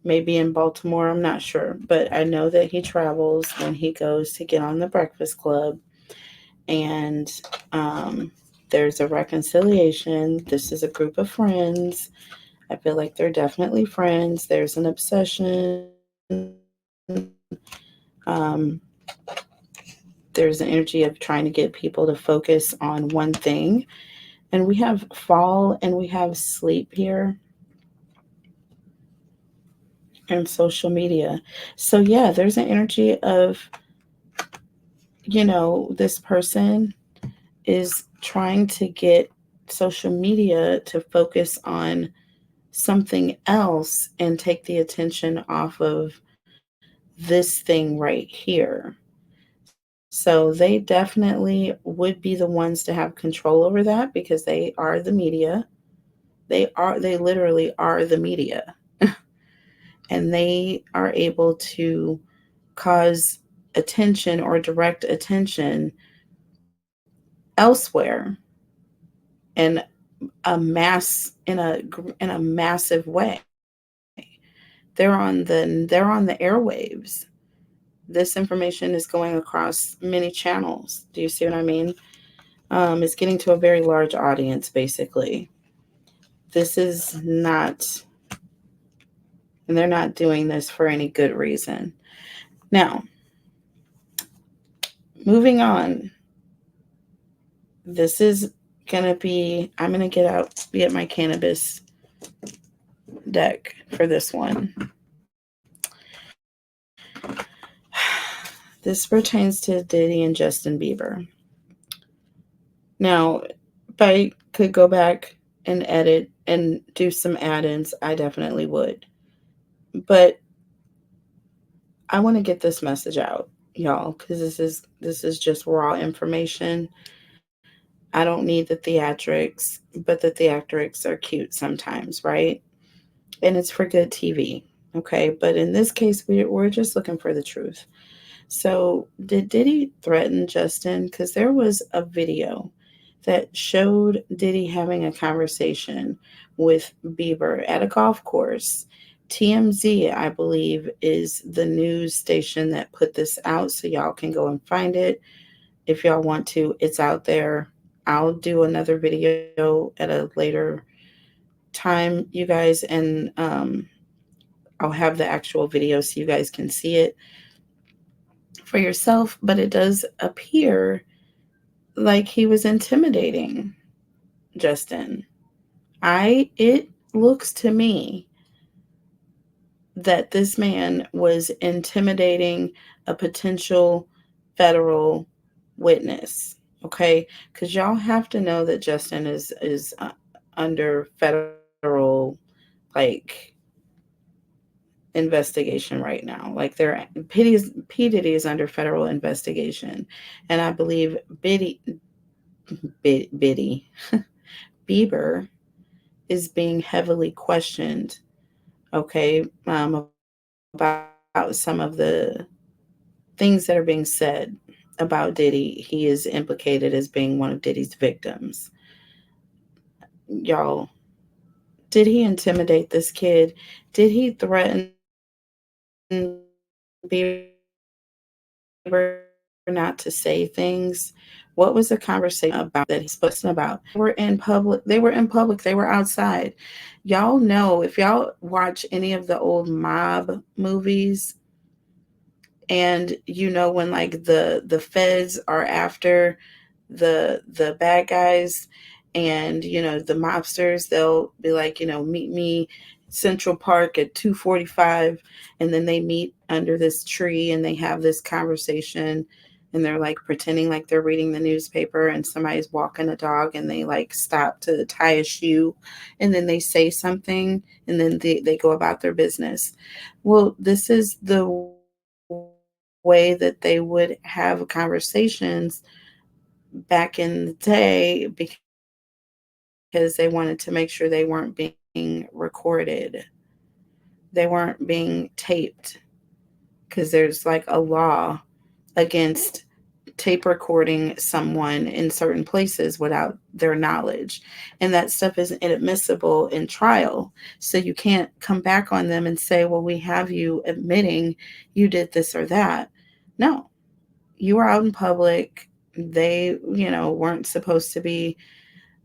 Maybe in Baltimore, I'm not sure. But I know that he travels when he goes to get on the Breakfast Club. And there's a reconciliation. This is a group of friends. I feel like they're definitely friends. There's an obsession. Um, there's an energy of trying to get people to focus on one thing. And we have fall and we have sleep here and social media. So yeah, there's an energy of, this person is trying to get social media to focus on something else and take the attention off of this thing right here. So they definitely would be the ones to have control over that because they are the media. They literally are the media. And they are able to cause attention or direct attention elsewhere. And a massive way. They're on the airwaves. This information is going across many channels. Do you see what I mean? It's getting to a very large audience, basically. This is not, and they're not doing this for any good reason. Now, moving on. This is going to be, I'm going to get my cannabis deck for this one. This pertains to Diddy and Justin Bieber. Now, if I could go back and edit and do some add-ins, I definitely would. But I want to get this message out, y'all, because this is just raw information. I don't need the theatrics, but the theatrics are cute sometimes, right? And it's for good TV, okay? But in this case, we're just looking for the truth. So did Diddy threaten Justin? Because there was a video that showed Diddy having a conversation with Bieber at a golf course. TMZ, I believe, is the news station that put this out, so y'all can go and find it if y'all want to. It's out there. I'll do another video at a later time, you guys, and I'll have the actual video so you guys can see it for yourself. But it does appear like he was intimidating Justin. It looks to me that this man was intimidating a potential federal witness. Okay, because y'all have to know that Justin is under federal, like, investigation right now. Like, P. Diddy is under federal investigation, and I believe Bieber is being heavily questioned. Okay, about some of the things that are being said about Diddy. He is implicated as being one of Diddy's victims. Y'all, did he intimidate this kid? Did he threaten Bieber not to say things? What was the conversation about that he's supposed about? They were in public. They were outside. Y'all know, if y'all watch any of the old mob movies, and you know when, like, the feds are after the bad guys, and the mobsters, they'll be like, meet me Central Park at 2:45, and then they meet under this tree and they have this conversation, and they're like pretending like they're reading the newspaper, and somebody's walking a dog and they like stop to tie a shoe, and then they say something, and then they go about their business. Well, this is the way that they would have conversations back in the day, because they wanted to make sure they weren't being recorded. They weren't being taped, because there's like a law against tape recording someone in certain places without their knowledge. And that stuff is inadmissible in trial. So you can't come back on them and say, well, we have you admitting you did this or that. No, you were out in public. They, weren't supposed to be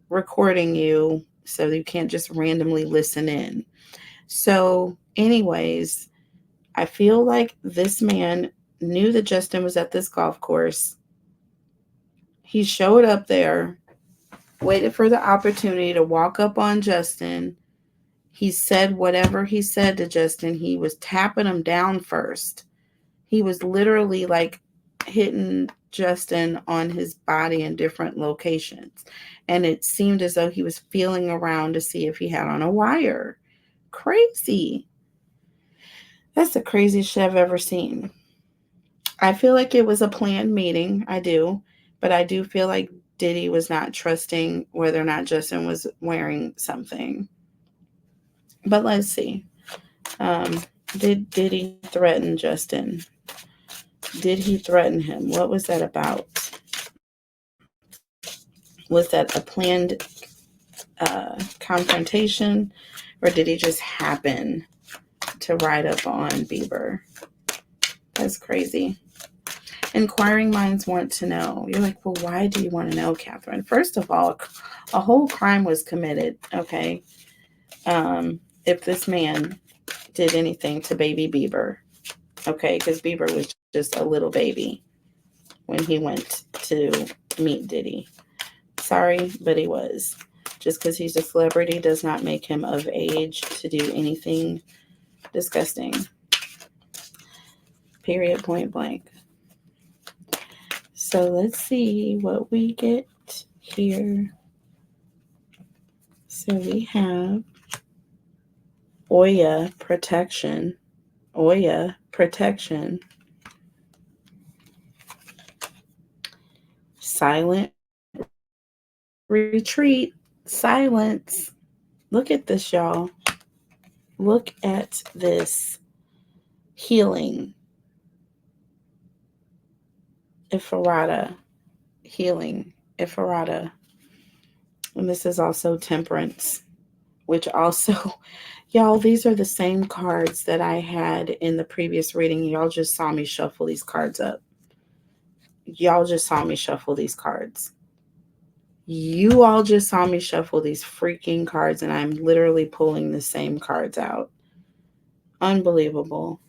recording you, so you can't just randomly listen in. So anyways, I feel like this man knew that Justin was at this golf course. He showed up there, waited for the opportunity to walk up on Justin. He said whatever he said to Justin. He was tapping him down first. He was literally like hitting Justin on his body in different locations. And it seemed as though he was feeling around to see if he had on a wire. Crazy. That's the craziest shit I've ever seen. I feel like it was a planned meeting. I do. But I do feel like Diddy was not trusting whether or not Justin was wearing something. But let's see. Did Diddy threaten Justin? Did he threaten him? What was that about? Was that a planned confrontation, or did he just happen to ride up on Bieber? That's crazy. Inquiring minds want to know. You're like, well, why do you want to know, Catherine? First of all, a whole crime was committed, okay? If this man did anything to baby Bieber, okay, because Bieber was just a little baby when he went to meet Diddy. Sorry, but he was. Just because he's a celebrity does not make him of age to do anything disgusting. Period, point blank. So let's see what we get here. So we have Oya protection. Oya protection. Silent retreat. Silence. Look at this, y'all. Look at this. Healing. Ephrata. Healing. Ephrata. And this is also temperance, which also, y'all, these are the same cards that I had in the previous reading. Y'all just saw me shuffle these cards up. Y'all just saw me shuffle these cards. You all just saw me shuffle these freaking cards, and I'm literally pulling the same cards out. Unbelievable.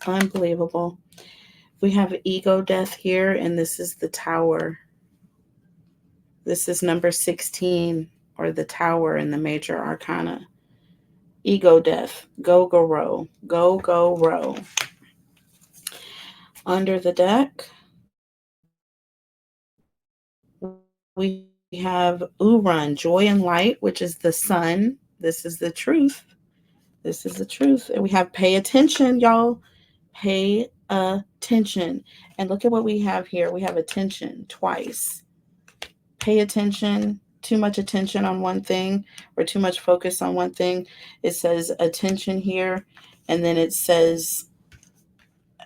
Unbelievable. We have ego death here, and this is the Tower. This is number 16, or the Tower in the major arcana. Ego death. Go, go, row. Go, go, row. Under the deck, we have Urun, joy and light, which is the sun. This is the truth. This is the truth. And we have pay attention, y'all. Pay attention. And look at what we have here. We have attention twice. Pay attention. Too much attention on one thing, or too much focus on one thing. It says attention here, and then it says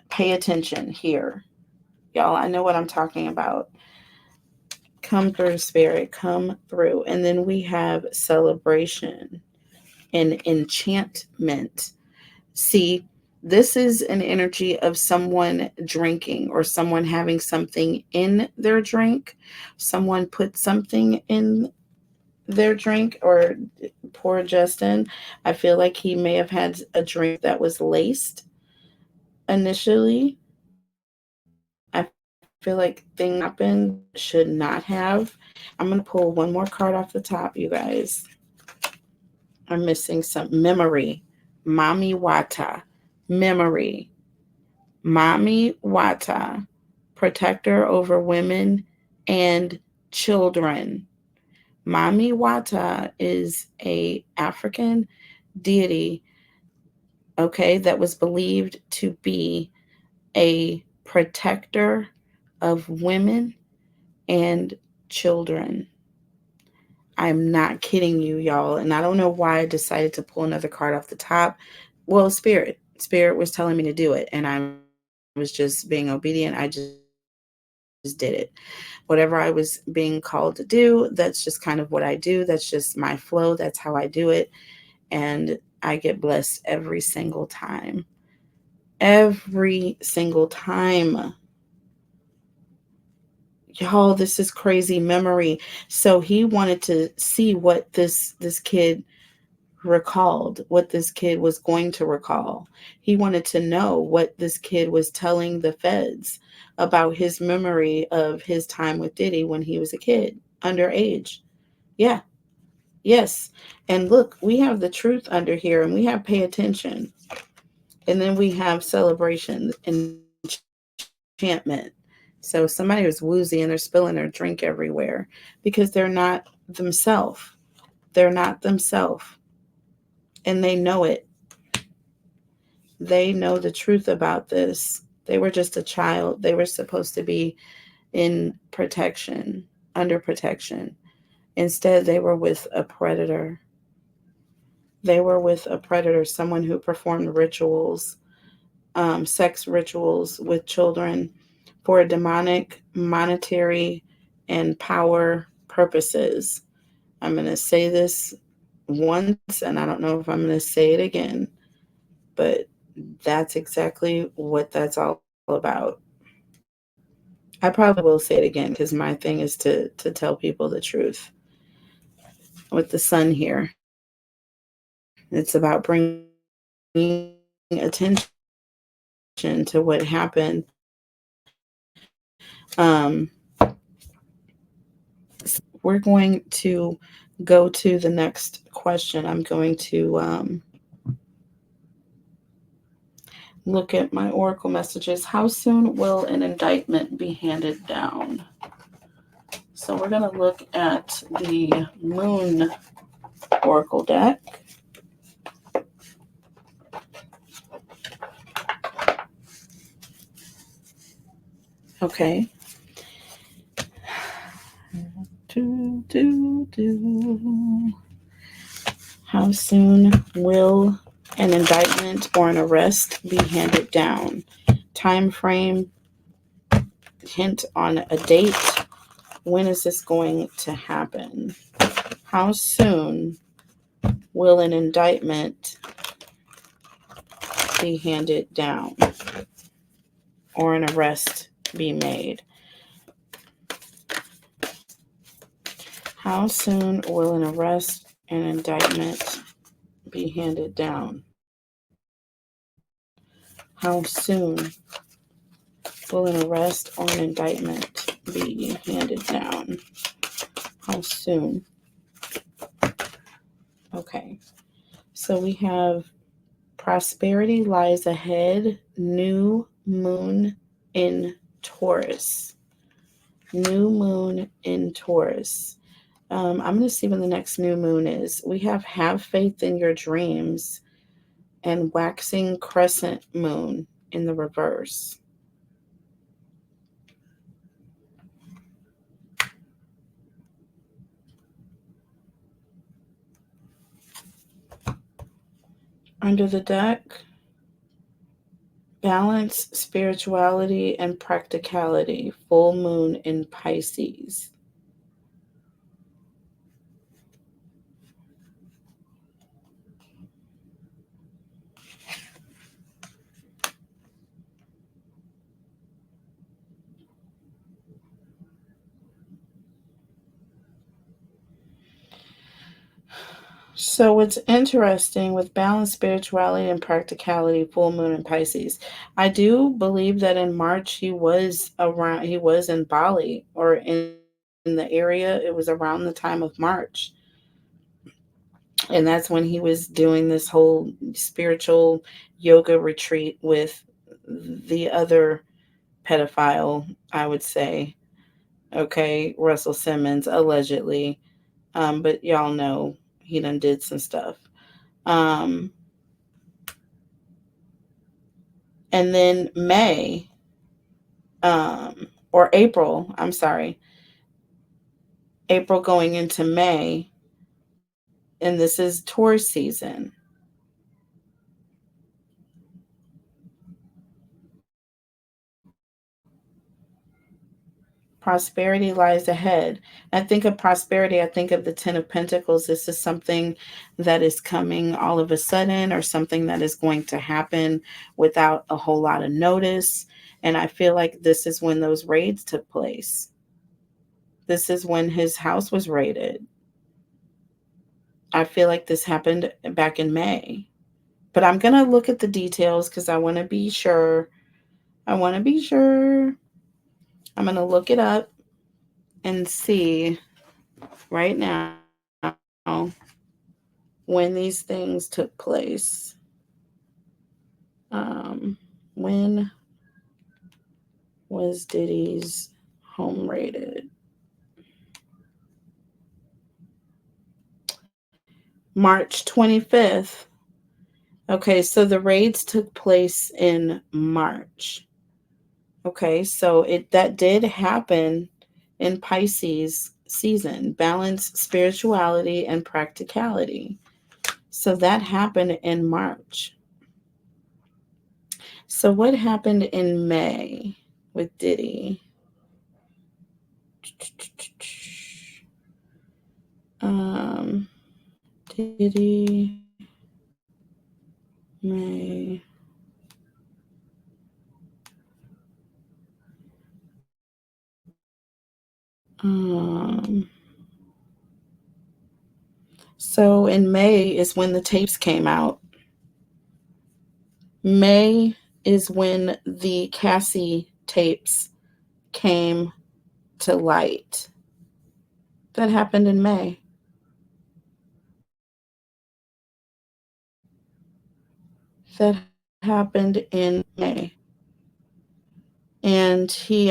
pay attention here. Y'all, I know what I'm talking about. Come through, Spirit. Come through. And then we have celebration and enchantment. See, this is an energy of someone drinking, or someone having something in their drink. Someone put something in their drink, or poor Justin. I feel like he may have had a drink that was laced initially. I feel like things happened should not have. I'm going to pull one more card off the top, you guys. I'm missing some memory. Mami Wata. Memory. Mami Wata. Protector over women and children. Mami Wata is a African deity, okay, that was believed to be a protector of women and children. I'm not kidding you, y'all. And I don't know why I decided to pull another card off the top. Well, Spirit was telling me to do it, and I was just being obedient. I just did it. Whatever I was being called to do, that's just kind of what I do. That's just my flow. That's how I do it. And I get blessed every single time. Every single time. Y'all, this is crazy memory. So he wanted to see what this kid recalled, what this kid was going to recall. He wanted to know what this kid was telling the feds about his memory of his time with Diddy when he was a kid, underage. Yeah. Yes. And look, we have the truth under here, and we have pay attention. And then we have celebration and enchantment. So somebody was woozy and they're spilling their drink everywhere because they're not themselves. They're not themselves. And they know it. They know the truth about this. They were just a child. They were supposed to be in protection, under protection. Instead, they were with a predator. They were with a predator, someone who performed rituals, sex rituals with children for demonic, monetary, and power purposes. I'm going to say this once, and I don't know if I'm going to say it again, but that's exactly what that's all about. I probably will say it again because my thing is to tell people the truth. With the sun here, it's about bringing attention to what happened. We're going to go to the next question. I'm going to look at my oracle messages. How soon will an indictment be handed down? So we're going to look at the moon oracle deck. Okay. How soon will an indictment or an arrest be handed down? Time frame, hint on a date. When is this going to happen? How soon will an indictment be handed down or an arrest be made? How soon will an arrest and indictment be handed down? How soon will an arrest or an indictment be handed down? How soon? Okay. So we have prosperity lies ahead, new moon in Taurus. New moon in Taurus. I'm going to see when the next new moon is. We have faith in your dreams and waxing crescent moon in the reverse. Under the deck, balance, spirituality, and practicality. Full moon in Pisces. So what's interesting with balance, spirituality, and practicality, full moon in Pisces. I do believe that in March he was around. He was in Bali or in the area. It was around the time of March, and that's when he was doing this whole spiritual yoga retreat with the other pedophile. I would say, okay, Russell Simmons allegedly, but y'all know he done did some stuff. Um, and then May, or April, I'm sorry, April going into May, and this is Taurus season. Prosperity lies ahead. I think of prosperity, I think of the Ten of Pentacles. This is something that is coming all of a sudden or something that is going to happen without a whole lot of notice. And I feel like this is when those raids took place. This is when his house was raided. I feel like this happened back in May. But I'm going to look at the details because I want to be sure. I want to be sure. I'm going to look it up and see right now when these things took place. When was Diddy's home raided? March 25th. Okay, so the raids took place in March. Okay, so that did happen in Pisces season. Balance, spirituality, and practicality. So that happened in March. So what happened in May with Diddy? Diddy may so in May is when the tapes came out. May is when the Cassie tapes came to light. That happened in May. That happened in May. And he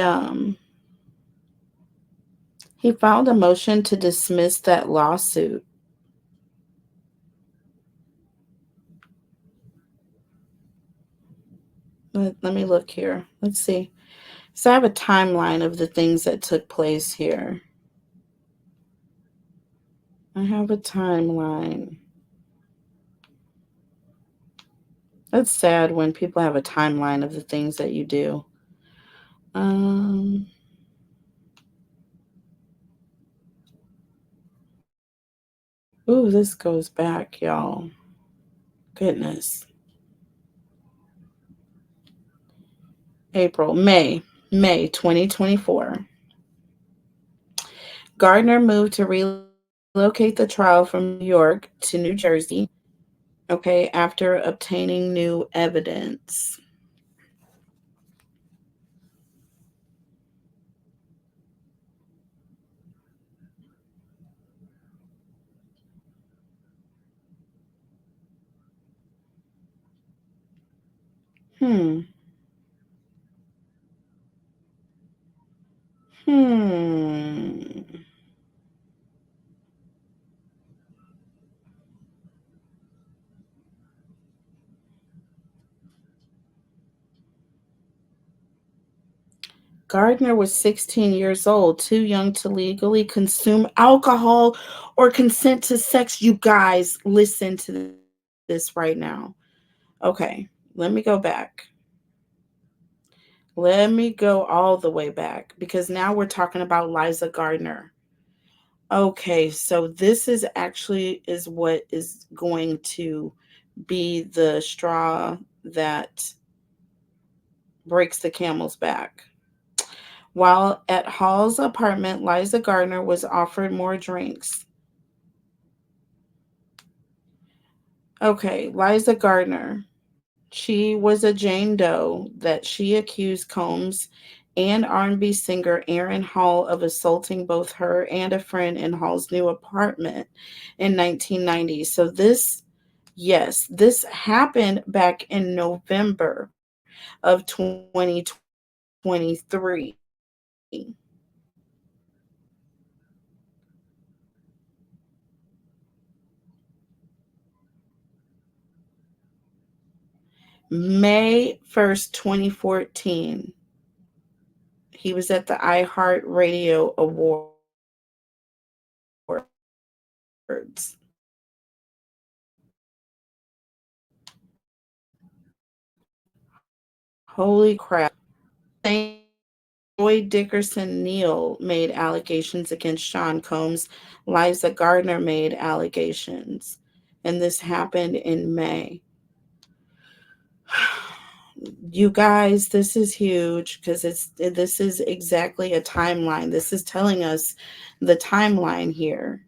filed a motion to dismiss that lawsuit. Let me look here. Let's see. So I have a timeline of the things that took place here. I have a timeline. That's sad when people have a timeline of the things that you do. Ooh, this goes back, y'all. Goodness. May 2024. Gardner moved to relocate the trial from New York to New Jersey, okay, after obtaining new evidence. Hmm. Gardner was 16 years old, too young to legally consume alcohol or consent to sex. You guys, listen to this right now. Okay, let me go back. Let me go all the way back because now we're talking about Liza Gardner. Okay, so this is actually is what is going to be the straw that breaks the camel's back. While at Hall's apartment, Liza Gardner was offered more drinks. Okay, Liza Gardner. She was a Jane Doe that she accused Combs and R&B singer Aaron Hall of assaulting both her and a friend in Hall's new apartment in 1990. So this happened back in November of 2023. May 1st, 2014. He was at the iHeart Radio Awards. Holy crap. Joy Dickerson Neal made allegations against Sean Combs. Liza Gardner made allegations. And this happened in May. You guys, this is huge because this is exactly a timeline. This is telling us the timeline here.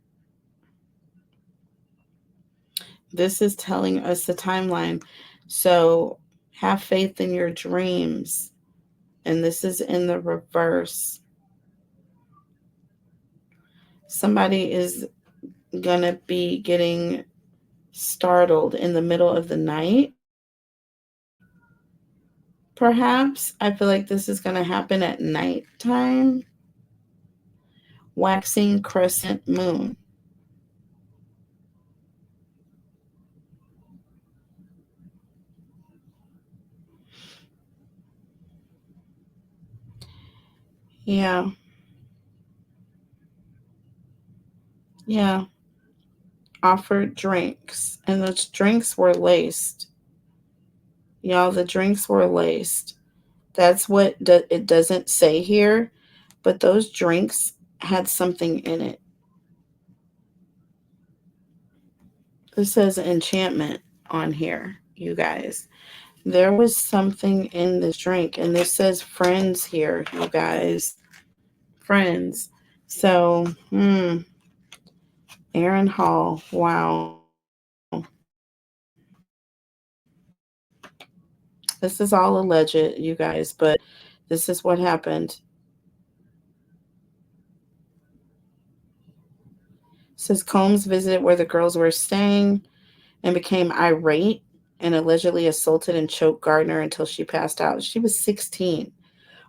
This is telling us the timeline. So have faith in your dreams. And this is in the reverse. Somebody is going to be getting startled in the middle of the night. Perhaps. I feel like this is going to happen at nighttime. Waxing crescent moon. Yeah. Yeah. Offered drinks. And those drinks were laced. Y'all, the drinks were laced. That's what it doesn't say here, but those drinks had something in it. This says enchantment on here, you guys. There was something in this drink, and this says friends here, you guys. Friends. So, Aaron Hall. Wow. This is all alleged, you guys, but this is what happened. It says Combs visited where the girls were staying and became irate and allegedly assaulted and choked Gardner until she passed out. She was 16,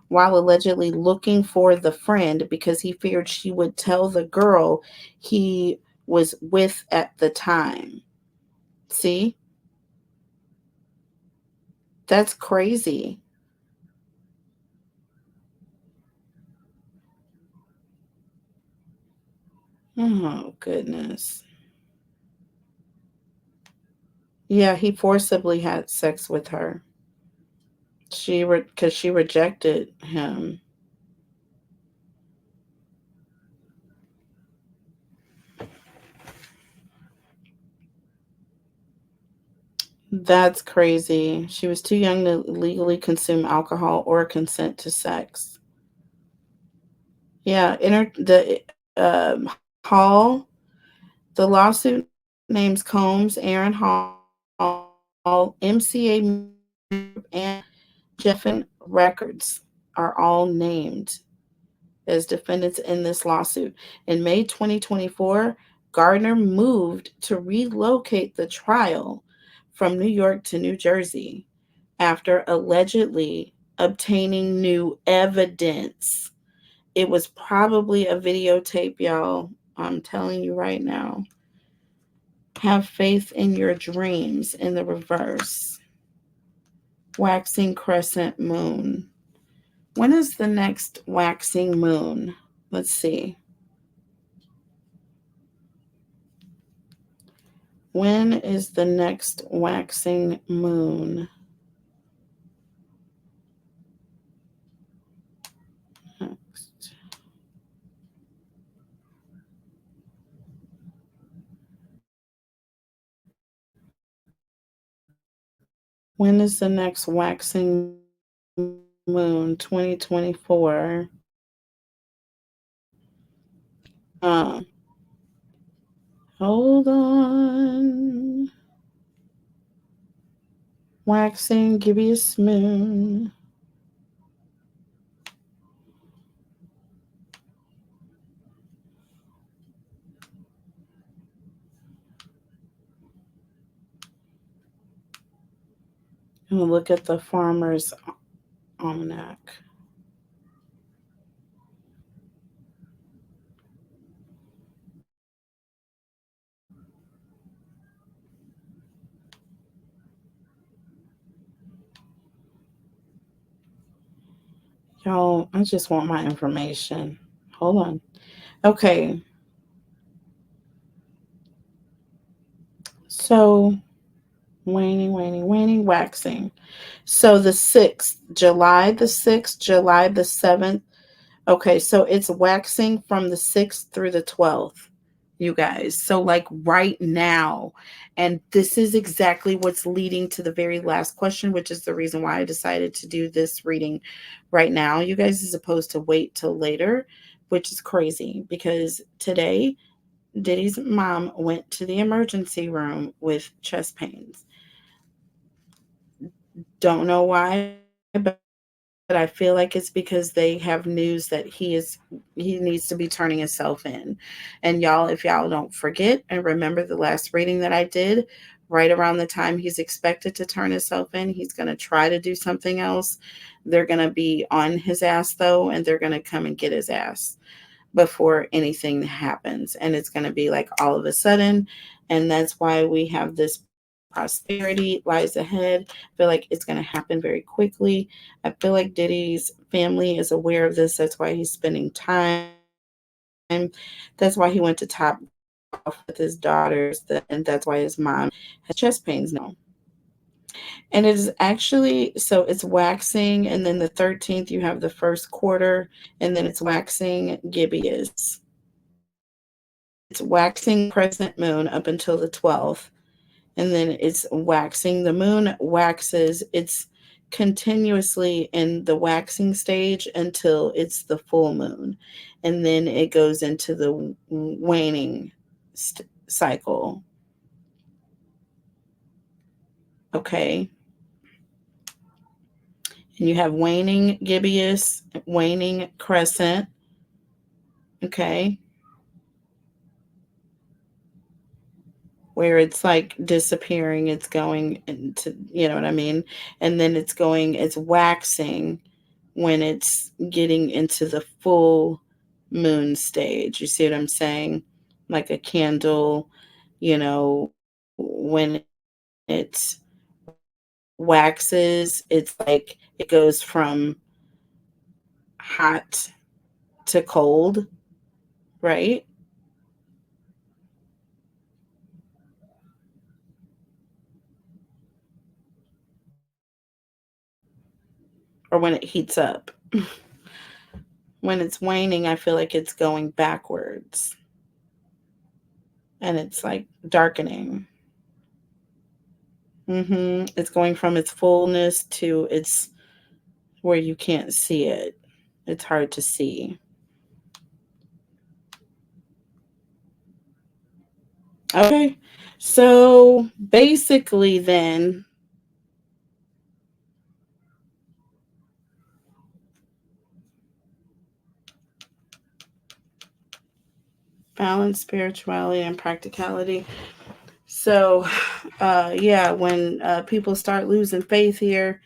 while allegedly looking for the friend because he feared she would tell the girl he was with at the time. See? That's crazy. Oh, goodness. Yeah, he forcibly had sex with her. Because she rejected him. That's crazy. She was too young to legally consume alcohol or consent to sex. Yeah, um, Hall. The lawsuit names Combs, Aaron Hall, MCA and Geffen Records are all named as defendants in this lawsuit. In May 2024, Gardner moved to relocate the trial from New York to New Jersey after allegedly obtaining new evidence. It was probably a videotape, y'all. I'm telling you right now. Have faith in your dreams in the reverse. Waxing crescent moon. When is the next waxing moon? Let's see. When is the next waxing moon? Next. When is the next waxing moon? 2024. Um, Hold on. Waxing gibbous moon. And look at the farmer's almanac. Y'all, I just want my information. Hold on. Okay. So, waning, waxing. So, the 6th, July the 7th. Okay. So, it's waxing from the 6th through the 12th, you guys. So, like right now. And this is exactly what's leading to the very last question, which is the reason why I decided to do this reading right now, you guys, as opposed to wait till later, which is crazy because today Diddy's mom went to the emergency room with chest pains. Don't know why, but I feel like it's because they have news that he needs to be turning himself in. And y'all, if y'all don't forget and remember the last reading that I did, right around the time he's expected to turn himself in, he's going to try to do something else. They're going to be on his ass though, and they're going to come and get his ass before anything happens. And it's going to be like all of a sudden. And that's why we have this prosperity lies ahead. I feel like it's going to happen very quickly. I feel like Diddy's family is aware of this. That's why he's spending time. That's why he went to top off with his daughters. And that's why his mom has chest pains now. And it is actually, so it's waxing. And then the 13th, you have the first quarter. And then it's waxing gibbous. It's waxing crescent moon up until the 12th. and then it's waxing. The moon waxes, it's continuously in the waxing stage until it's the full moon. And then it goes into the waning cycle. Okay. And you have waning gibbous, waning crescent. Okay. Where it's like disappearing, it's going into, you know what I mean? And then it's waxing when it's getting into the full moon stage. You see what I'm saying? Like a candle, when it waxes, it's like it goes from hot to cold, right? Or when it heats up. When it's waning, I feel like it's going backwards and it's like darkening. It's going from its fullness to its where you can't see it. It's hard to see. Okay. So basically, then, balance, spirituality, and practicality. So, yeah, when people start losing faith here,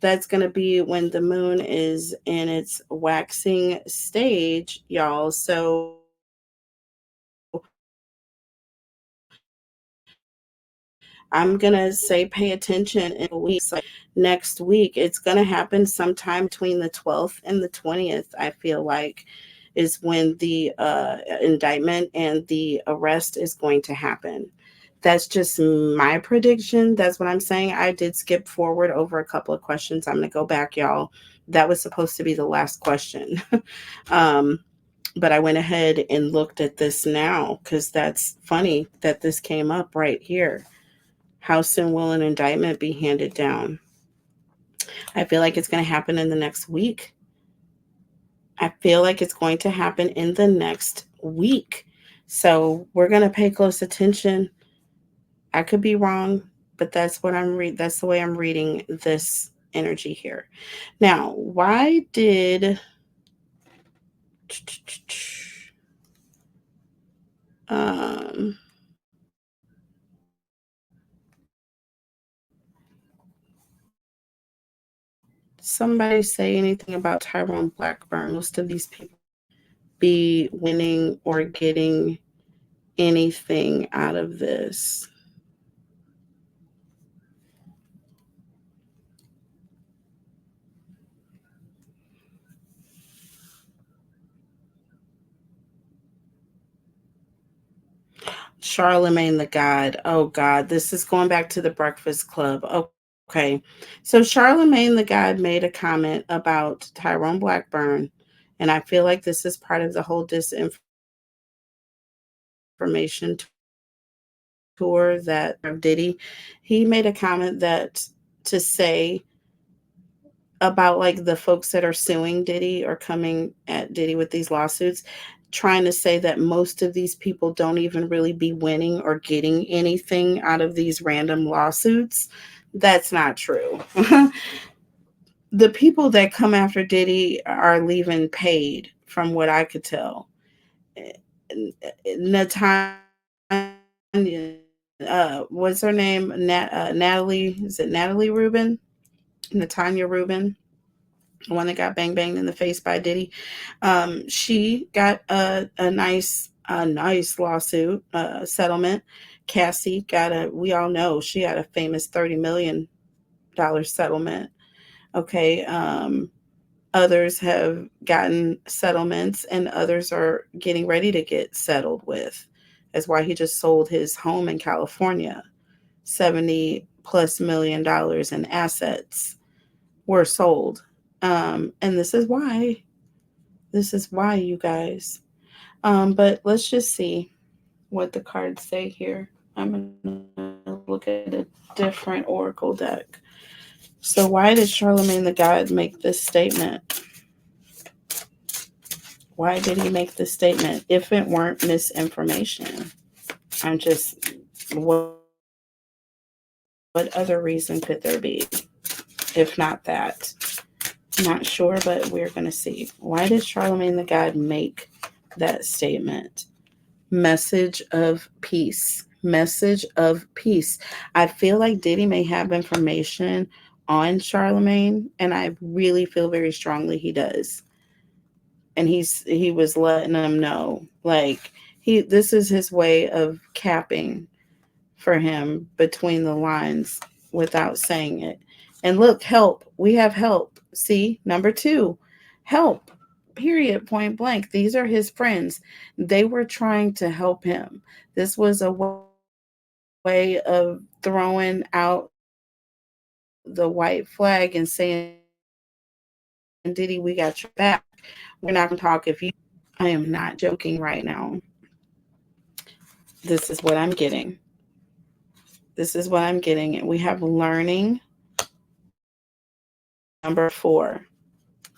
that's going to be when the moon is in its waxing stage, y'all. So, I'm going to say pay attention in weeks. Like next week, it's going to happen sometime between the 12th and the 20th, I feel like, is when the indictment and the arrest is going to happen. That's just my prediction. That's what I'm saying. I did skip forward over a couple of questions. I'm going to go back, y'all. That was supposed to be the last question. um, but I went ahead and looked at this now because that's funny that this came up right here. How soon will an indictment be handed down? I feel like it's going to happen in the next week. I feel like it's going to happen in the next week. So we're going to pay close attention. I could be wrong, but that's what that's the way I'm reading this energy here. Now, why did um somebody say anything about Tyrone Blackburn? Most of these people be winning or getting anything out of this? Charlemagne the God. Oh God, this is going back to the Breakfast Club. Okay. So Charlemagne the God made a comment about Tyrone Blackburn, and I feel like this is part of the whole disinformation tour that of Diddy. He made a comment that to say about like the folks that are suing Diddy or coming at Diddy with these lawsuits, trying to say that most of these people don't even really be winning or getting anything out of these random lawsuits. That's not true. The people that come after Diddy are leaving paid, from what I could tell. Natanya, what's her name? Natalie, is it Natalie Rubin? Natanya Rubin, the one that got bang banged in the face by Diddy. She got a nice lawsuit settlement. Cassie got we all know she had a famous $30 million settlement. Okay. Others have gotten settlements and others are getting ready to get settled with. That's why he just sold his home in California. 70 plus $1 million in assets were sold. And this is why, you guys. But let's just see what the cards say here. I'm gonna look at a different oracle deck. So why did Charlemagne the God make this statement? Why did he make this statement if it weren't misinformation? I'm just, what other reason could there be if not that? Not sure, but we're going to see. Why did Charlemagne the God make that statement? Message of peace. Message of peace. I feel like Diddy may have information on Charlemagne, and I really feel very strongly he does. And he was letting them know, like, this is his way of capping for him between the lines without saying it. And look, help. We have help. See, number 2, help. Period. Point blank. These are his friends. They were trying to help him. This was a way of throwing out the white flag and saying, Diddy, we got your back. We're not going to talk if you. I am not joking right now. This is what I'm getting. This is what I'm getting. And we have learning. Number 4.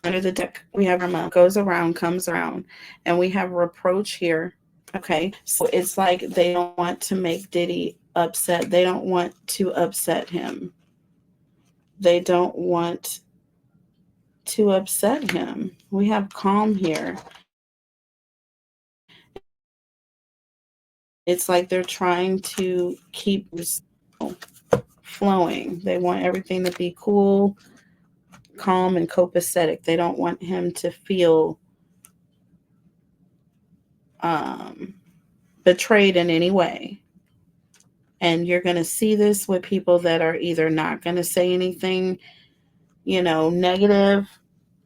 Under the deck, we have karma. Goes around, comes around. And we have reproach here. Okay. So it's like they don't want to make Diddy upset. They don't want to upset him. They don't want to upset him. We have calm here. It's like they're trying to keep this flowing. They want everything to be cool, calm, and copacetic. They don't want him to feel betrayed in any way. And you're going to see this with people that are either not going to say anything, negative,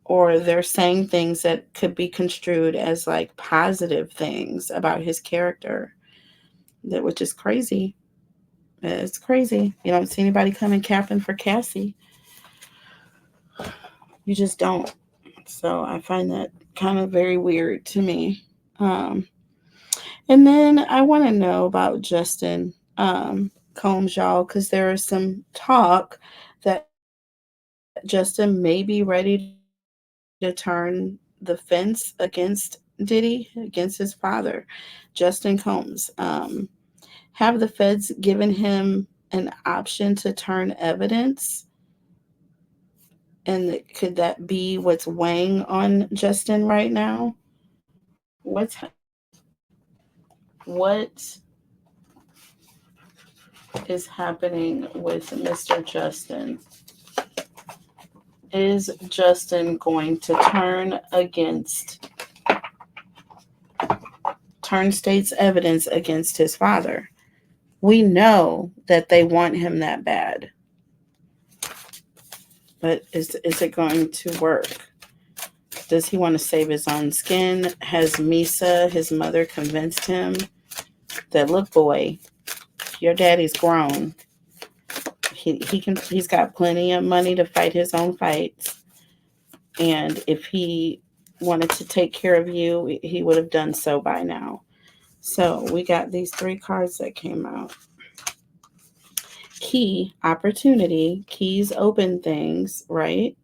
or they're saying things that could be construed as like positive things about his character, which is crazy. It's crazy. You don't see anybody coming capping for Cassie. You just don't. So I find that kind of very weird to me. And then I want to know about Justin Combs, y'all, because there is some talk that Justin may be ready to turn the fence against Diddy, against his father, Justin Combs. Have the feds given him an option to turn evidence? And could that be what's weighing on Justin right now? What is happening with Mr. Justin? Is Justin going to turn state's evidence against his father? We know that they want him that bad. But is it going to work? Does he want to save his own skin? Has Misa, his mother, convinced him that, look, boy, your daddy's grown. He's got plenty of money to fight his own fights. And if he wanted to take care of you, he would have done so by now. So we got these 3 cards that came out. Key, opportunity. Keys open things, right?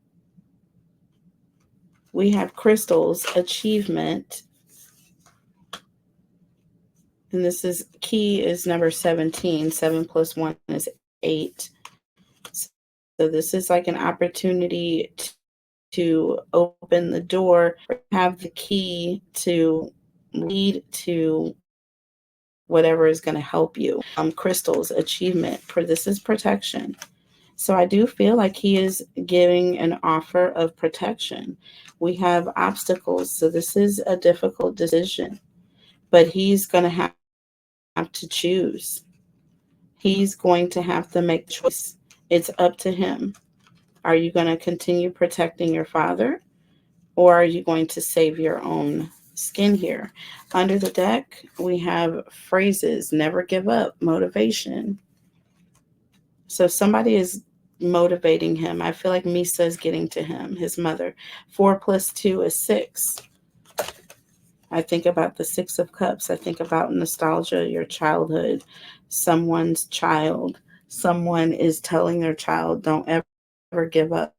We have crystals, achievement. And this is key is number 17. 7 plus 1 is 8. So this is like an opportunity to open the door, have the key to lead to whatever is going to help you. Crystals, achievement. This is protection. So I do feel like he is giving an offer of protection. We have obstacles. So this is a difficult decision. But he's going to have to choose. He's going to have to make a choice. It's up to him. Are you going to continue protecting your father? Or are you going to save your own skin here? Under the deck, we have phrases, never give up, motivation. So somebody is motivating him. I feel like Misa is getting to him, his mother. 4 plus 2 is 6. I think about the 6 of Cups. I think about nostalgia, your childhood, someone's child. Someone is telling their child, don't ever give up.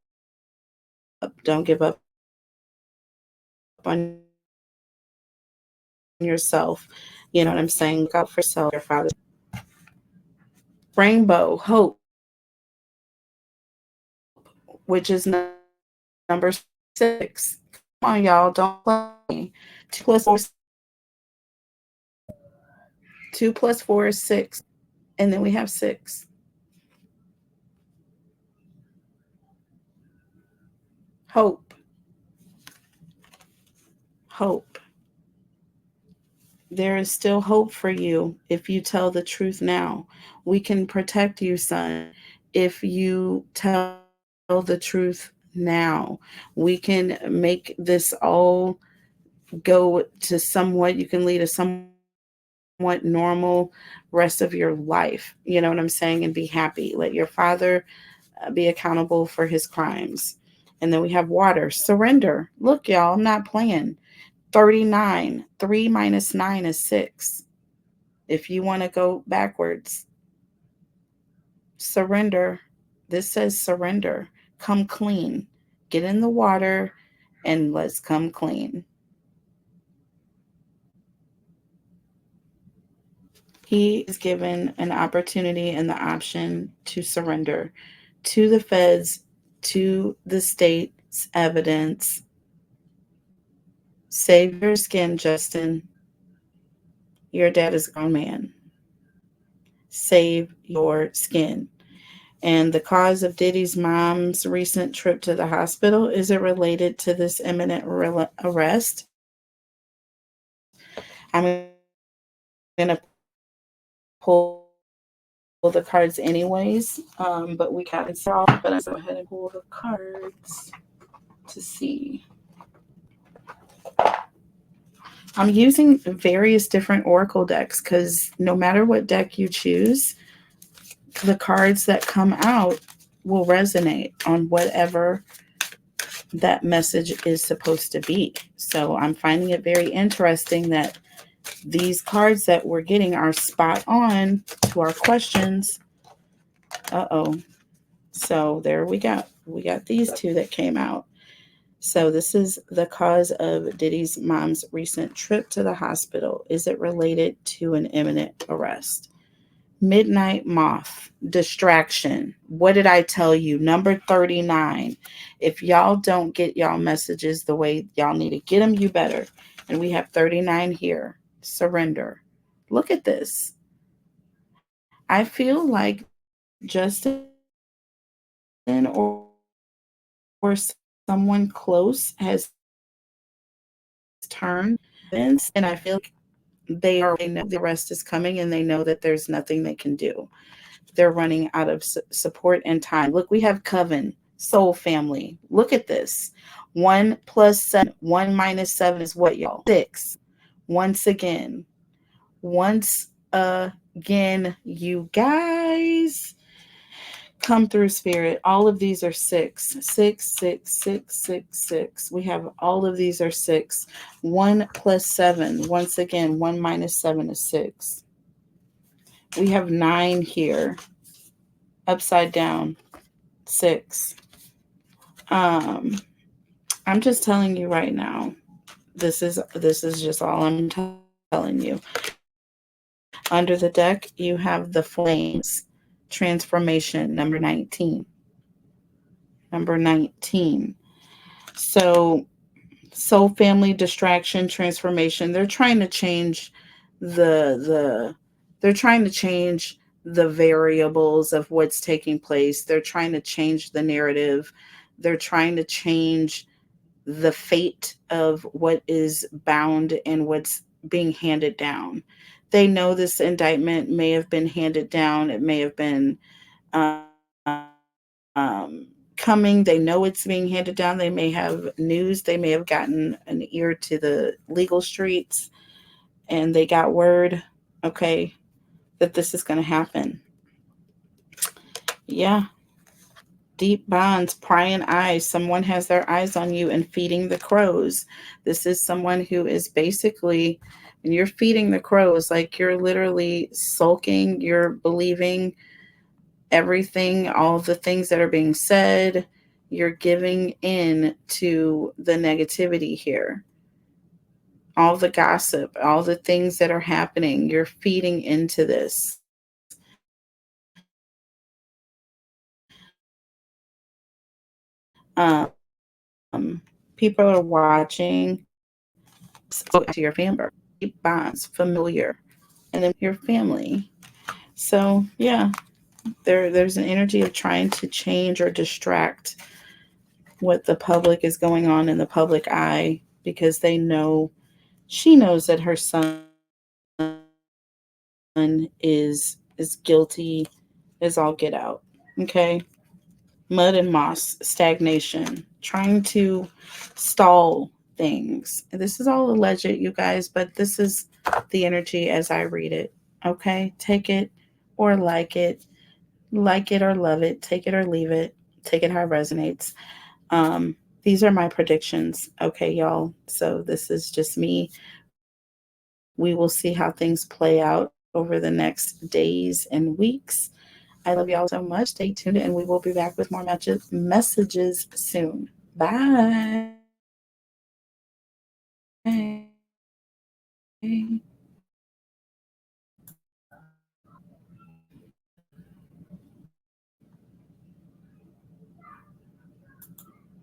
Don't give up on yourself. You know what I'm saying? Look out for yourself, your father. Rainbow, hope, which is number 6. Come on, y'all, don't play. 2 plus 4, 2 plus 4 is 6. And then we have 6. Hope. Hope. There is still hope for you if you tell the truth now. We can protect you, son, if you tell the truth now. We can make this all go to somewhat, you can lead a somewhat normal rest of your life. You know what I'm saying? And be happy. Let your father be accountable for his crimes. And then we have water, surrender. Look, y'all, I'm not playing. 39, 3 minus 9 is 6. If you want to go backwards, surrender. This says surrender. Come clean. Get in the water and let's come clean. He is given an opportunity and the option to surrender to the feds, to the state's evidence. Save your skin, Justin. Your dad is a grown man. Save your skin. And the cause of Diddy's mom's recent trip to the hospital, is it related to this imminent arrest? I'm going to pull the cards anyways, but we got it solved. But I'm going to go ahead and pull the cards to see. I'm using various different oracle decks because no matter what deck you choose, the cards that come out will resonate on whatever that message is supposed to be. So I'm finding it very interesting that these cards that we're getting are spot on to our questions. So there we go. We got these two that came out. So this is the cause of Diddy's mom's recent trip to the hospital. Is it related to an imminent arrest? Midnight moth, distraction. What did I tell you? Number 39. If y'all don't get y'all messages the way y'all need to get them, you better. And we have 39 here. Surrender. Look at this. I feel like Justin or someone close has turned, and I feel like they know the arrest is coming and they know that there's nothing they can do. They're running out of support and time. Look, we have coven, soul family. Look at this. 1 plus 7, 1 minus 7 is what, y'all? 6. Once again, you guys. Come through, spirit. All of these are 6. 6, 6, 6, 6, 6. We have all of these are 6. 1 plus 7. Once again, 1 minus 7 is 6. We have 9 here. Upside down. 6. I'm just telling you right now. This is just all I'm telling you. Under the deck, you have the flames. Transformation, number 19. Number 19. So, soul family, distraction, transformation. They're trying to change the variables of what's taking place. They're trying to change the narrative. They're trying to change the fate of what is bound and what's being handed down. They know this indictment may have been handed down. It may have been coming. They know it's being handed down. They may have news. They may have gotten an ear to the legal streets and they got word, okay, that this is going to happen. Yeah. Deep bonds, prying eyes. Someone has their eyes on you and feeding the crows. This is someone who is basically, when you're feeding the crows, like you're literally sulking, you're believing everything, all the things that are being said, you're giving in to the negativity here. All the gossip, all the things that are happening, you're feeding into this. People are watching to your family, bonds, familiar, and then your family. So yeah, there's an energy of trying to change or distract what the public is going on in the public eye, because they know, she knows that her son is guilty as all get out. Okay. Mud and moss, stagnation, trying to stall things. This is all alleged, you guys, but this is the energy as I read it. Okay. Take it or like it or love it, take it or leave it, take it how it resonates. These are my predictions. Okay, y'all. So this is just me. We will see how things play out over the next days and weeks. I love y'all so much. Stay tuned, and we will be back with more messages soon. Bye.